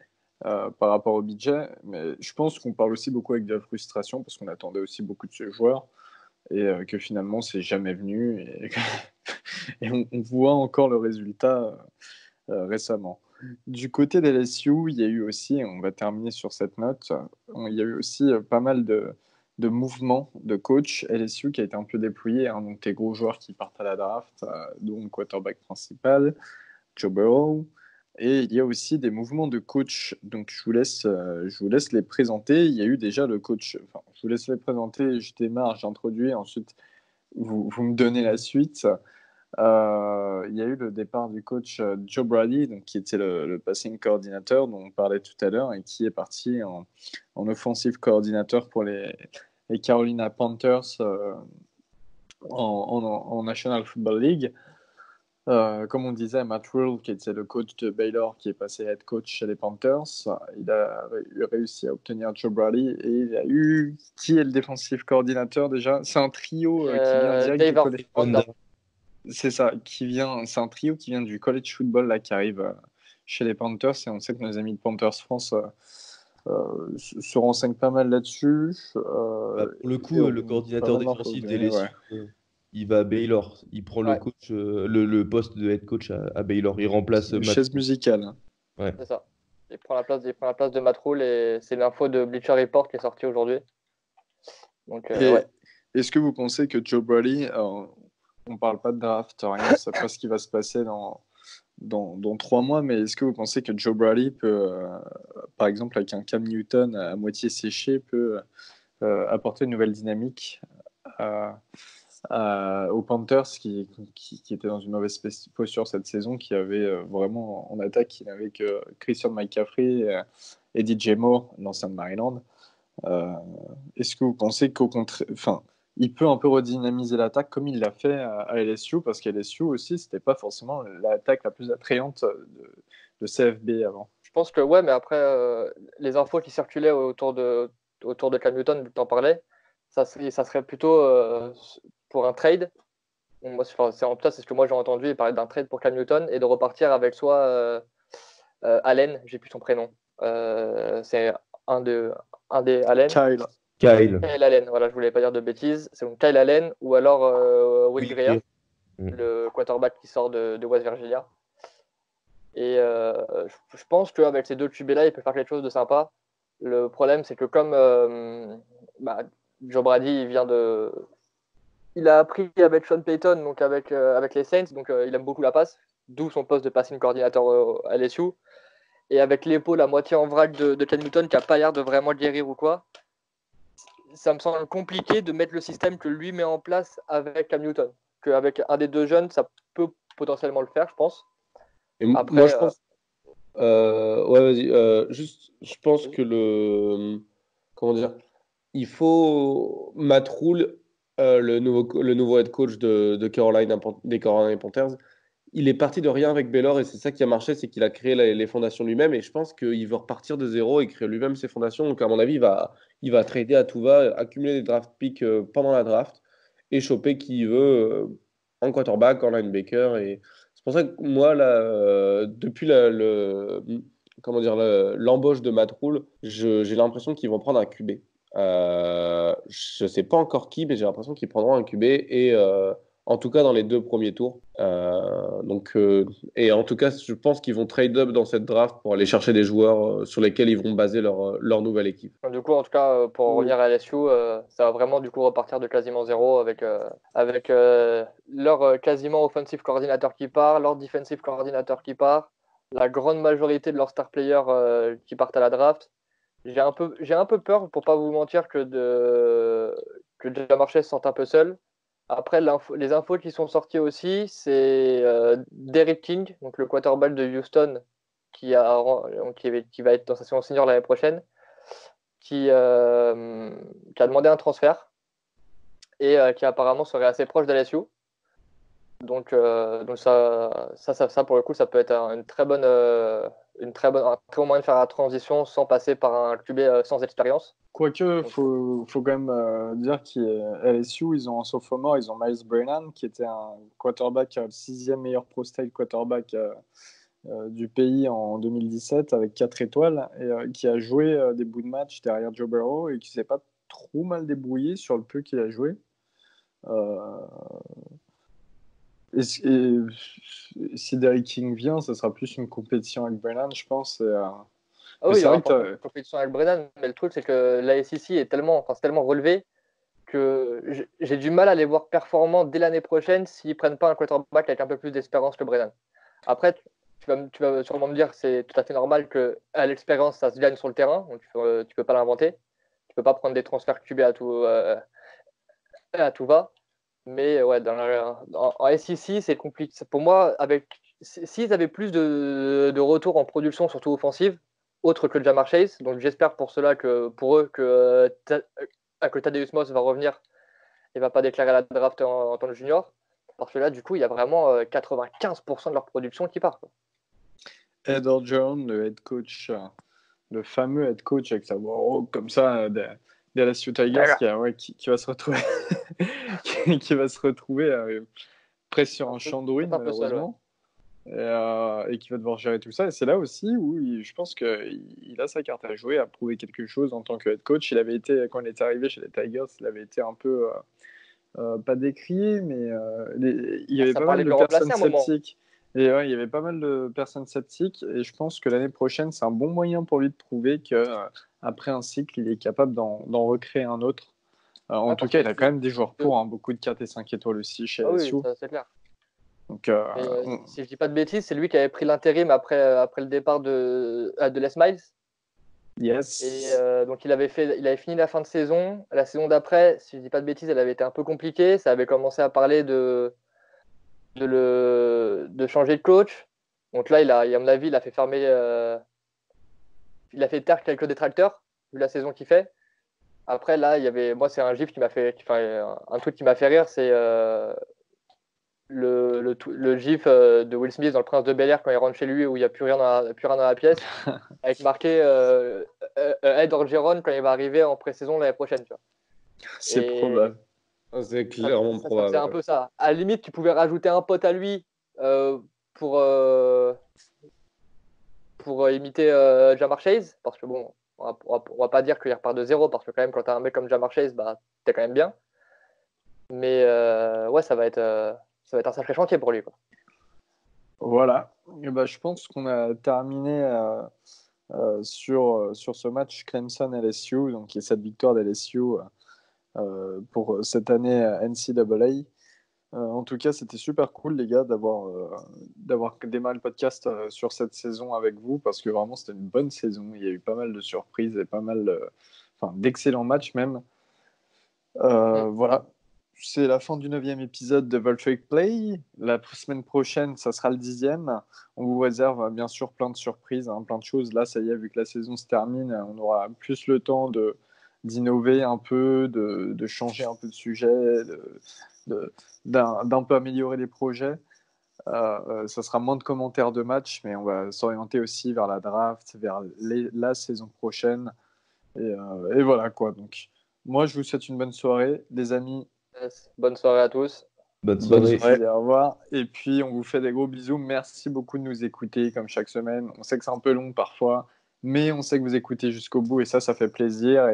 Par rapport au budget, mais je pense qu'on parle aussi beaucoup avec de la frustration parce qu'on attendait aussi beaucoup de ce joueur et que finalement c'est jamais venu et on voit encore le résultat récemment. Du côté des LSU, il y a eu aussi, on va terminer sur cette note, il y a eu aussi pas mal de mouvements de coach LSU qui a été un peu déployé, hein, donc des gros joueurs qui partent à la draft, dont le quarterback principal, Joe Burrow. Et il y a aussi des mouvements de coach. Donc, je vous laisse les présenter. Il y a eu déjà le coach. Enfin, je vous laisse les présenter. Je démarre, j'introduis. Ensuite, vous me donnez la suite. Il y a eu le départ du coach Joe Brady, donc, qui était le passing coordinateur dont on parlait tout à l'heure et qui est parti en offensive coordinateur pour les Carolina Panthers en National Football League. Comme on disait, Matt Rhule, qui était le coach de Baylor, qui est passé head coach chez les Panthers, il a réussi à obtenir Joe Brady et il a eu qui est le defensive coordinateur déjà. C'est un trio qui vient direct du college. C'est ça, c'est un trio qui vient du college football là, qui arrive chez les Panthers et on sait que nos amis de Panthers France se renseignent pas mal là-dessus. Pour le coup, le coordinateur défensif des LSU, il va à Baylor. Il prend le coach, le poste de head coach à Baylor. Il remplace Matt. Chaise musicale. Ouais. C'est ça. Il prend la place de Matt Rhule et c'est l'info de Bleacher Report qui est sortie aujourd'hui. Donc, est-ce que vous pensez que Joe Brady, on parle pas de draft, rien, on sait pas ce qui va se passer dans 3 mois, mais est-ce que vous pensez que Joe Brady peut, par exemple avec un Cam Newton à moitié séché, peut apporter une nouvelle dynamique aux Panthers qui étaient dans une mauvaise posture cette saison, qui avait vraiment en attaque, qui n'avait que Christian McCaffrey et DJ Moore, l'ancien de Maryland. Est-ce que vous pensez qu'au contraire, il peut un peu redynamiser l'attaque comme il l'a fait à LSU, parce qu'à LSU aussi, c'était pas forcément l'attaque la plus attrayante de CFB avant. Je pense que ouais, mais après, les infos qui circulaient autour de Cam Newton, t'en parlais, ça serait plutôt pour un trade. Moi, en tout cas, c'est ce que moi j'ai entendu, il parlait d'un trade pour Cam Newton et de repartir avec soit Allen, j'ai plus son prénom, c'est un des Allen. Kyle Allen, voilà, je voulais pas dire de bêtises. C'est donc Kyle Allen ou alors Will Grier, le quarterback qui sort de West Virginia. Et je pense qu'avec ces deux QB-là, il peut faire quelque chose de sympa. Le problème, c'est que comme Joe Brady, il a appris avec Sean Payton, donc avec les Saints, donc il aime beaucoup la passe, d'où son poste de passing coordinateur à LSU. Et avec l'épaule à moitié en vrac de Cam Newton, qui n'a pas l'air de vraiment guérir ou quoi, ça me semble compliqué de mettre le système que lui met en place avec Cam Newton. Qu'avec un des deux jeunes, ça peut potentiellement le faire, je pense. Et après, moi, je pense. Ouais, vas-y. Juste, je pense que comment dire, il faut Matt Rhule, le nouveau head coach des Carolina Panthers. Il est parti de rien avec Baylor et c'est ça qui a marché, c'est qu'il a créé les fondations lui-même et je pense qu'il veut repartir de zéro et créer lui-même ses fondations. Donc à mon avis, il va trader à tout va, accumuler des draft picks pendant la draft et choper qui il veut en quarterback, en linebacker. Et c'est pour ça que moi, là, depuis comment dire, l'embauche de Matt Rule, j'ai l'impression qu'ils vont prendre un QB. Je ne sais pas encore qui, mais j'ai l'impression qu'ils prendront un QB et en tout cas dans les 2 premiers tours. Et en tout cas, je pense qu'ils vont trade up dans cette draft pour aller chercher des joueurs sur lesquels ils vont baser leur nouvelle équipe. Du coup, en tout cas, pour revenir à LSU, ça va vraiment du coup repartir de quasiment zéro avec leur quasiment offensive coordinateur qui part, leur defensive coordinateur qui part, la grande majorité de leurs star players qui partent à la draft. J'ai un peu peur, pour pas vous mentir, que Ja'Marr Chase se sente un peu seul. Après, les infos qui sont sorties aussi, c'est Derek King, donc le quarterback de Houston, qui va être dans sa saison senior l'année prochaine, qui a demandé un transfert et qui apparemment serait assez proche d'LSU. Donc ça, pour le coup, ça peut être un très bon moyen de faire la transition sans passer par un QB sans expérience. Quoique, faut quand même dire qu'LSU, ils ont en sophomore, ils ont Miles Brennan, qui était un quarterback, le 6e meilleur pro-style quarterback du pays en 2017, avec 4 étoiles, et qui a joué des bouts de match derrière Joe Burrow, et qui s'est pas trop mal débrouillé sur le peu qu'il a joué. Et si Derek King vient, ça sera plus une compétition avec Brennan, je pense. Ah oui, il y aura une compétition avec Brennan, mais le truc, c'est que la SEC est tellement relevé que j'ai du mal à les voir performants dès l'année prochaine s'ils ne prennent pas un quarterback avec un peu plus d'expérience que Brennan. Après, tu vas sûrement me dire que c'est tout à fait normal qu'à l'expérience, ça se gagne sur le terrain, donc tu peux pas l'inventer. Tu peux pas prendre des transferts QB à tout va. Mais ouais, en SEC, c'est compliqué. Pour moi, s'ils avaient plus de retours en production, surtout offensive, autre que Ja'Marr Chase, donc j'espère pour eux que Thaddeus Moss va revenir et va pas déclarer la draft en tant que junior, parce que là, du coup, il y a vraiment 95% de leur production qui part. Ed Orgeron, le head coach, le fameux head coach avec sa voix comme ça des LSU Tigers qui va se retrouver qui va se retrouver presque sur un chambouin malheureusement et qui va devoir gérer tout ça, et c'est là aussi où je pense qu'il a sa carte à jouer, à prouver quelque chose en tant que head coach. Il avait été, quand il est arrivé chez les Tigers, il avait été un peu pas décrié, mais il y avait pas mal de personnes sceptiques. Et ouais, il y avait pas mal de personnes sceptiques, et je pense que l'année prochaine, c'est un bon moyen pour lui de prouver qu'après un cycle, il est capable d'en recréer un autre. En tout cas, il a quand même des joueurs pour, beaucoup de 4 et 5 étoiles aussi chez LSU. Oui, ça, c'est clair. Donc, si je dis pas de bêtises, c'est lui qui avait pris l'intérim après le départ de Les Miles. Yes. Et donc il avait fini la fin de saison. La saison d'après, si je dis pas de bêtises, elle avait été un peu compliquée. Ça avait commencé à parler de changer de coach. Donc là, à mon avis, il a fait taire quelques détracteurs vu la saison qu'il fait. Après, là, moi, c'est un gif un truc qui m'a fait rire, c'est le gif de Will Smith dans Le Prince de Bel-Air quand il rentre chez lui où il n'y a plus rien dans la pièce, avec marqué Ed Orgeron quand il va arriver en pré-saison l'année prochaine. Tu vois. C'est probable. C'est clairement probable. C'est un peu ça. À la limite, tu pouvais rajouter un pote à lui pour imiter Ja'Marr Chase, parce que bon, on va pas dire qu'il repart de zéro, parce que quand même, quand tu as un mec comme Ja'Marr Chase, bah, t'es quand même bien. Mais ouais, ça va être un sacré chantier pour lui, quoi. Voilà. Et bah, je pense qu'on a terminé sur ce match Clemson-LSU, donc qui est cette victoire d'LSU pour cette année NCAA. En tout cas, c'était super cool, les gars, d'avoir démarré le podcast sur cette saison avec vous, parce que vraiment, c'était une bonne saison. Il y a eu pas mal de surprises et pas mal d'excellents matchs même. Voilà. C'est la fin du 9e épisode de Voltaic Play. La semaine prochaine, ça sera le 10e. On vous réserve bien sûr plein de surprises, plein de choses. Là, ça y est, vu que la saison se termine, on aura plus le temps d'innover un peu, de changer un peu de sujet, d'un peu améliorer les projets. Ça sera moins de commentaires de match, mais on va s'orienter aussi vers la draft, vers la saison prochaine. Et voilà quoi. Donc, moi, je vous souhaite une bonne soirée. Les amis, Yes. Bonne soirée à tous. Bonne Bonne soirée. soirée. Au revoir. Et puis, on vous fait des gros bisous. Merci beaucoup de nous écouter, comme chaque semaine. On sait que c'est un peu long parfois, mais on sait que vous écoutez jusqu'au bout et ça fait plaisir.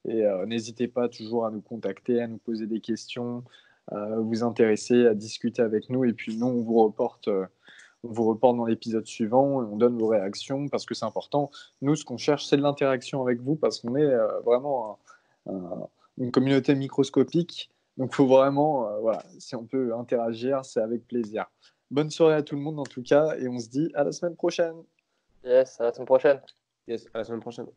Et n'hésitez pas toujours à nous contacter, à nous poser des questions, à vous intéresser, à discuter avec nous. Et puis, nous, on vous reporte dans l'épisode suivant et on donne vos réactions parce que c'est important. Nous, ce qu'on cherche, c'est de l'interaction avec vous parce qu'on est vraiment une communauté microscopique. Donc, il faut vraiment, voilà, si on peut interagir, c'est avec plaisir. Bonne soirée à tout le monde en tout cas et on se dit à la semaine prochaine. Yes, à la semaine prochaine. Yes, à la semaine prochaine.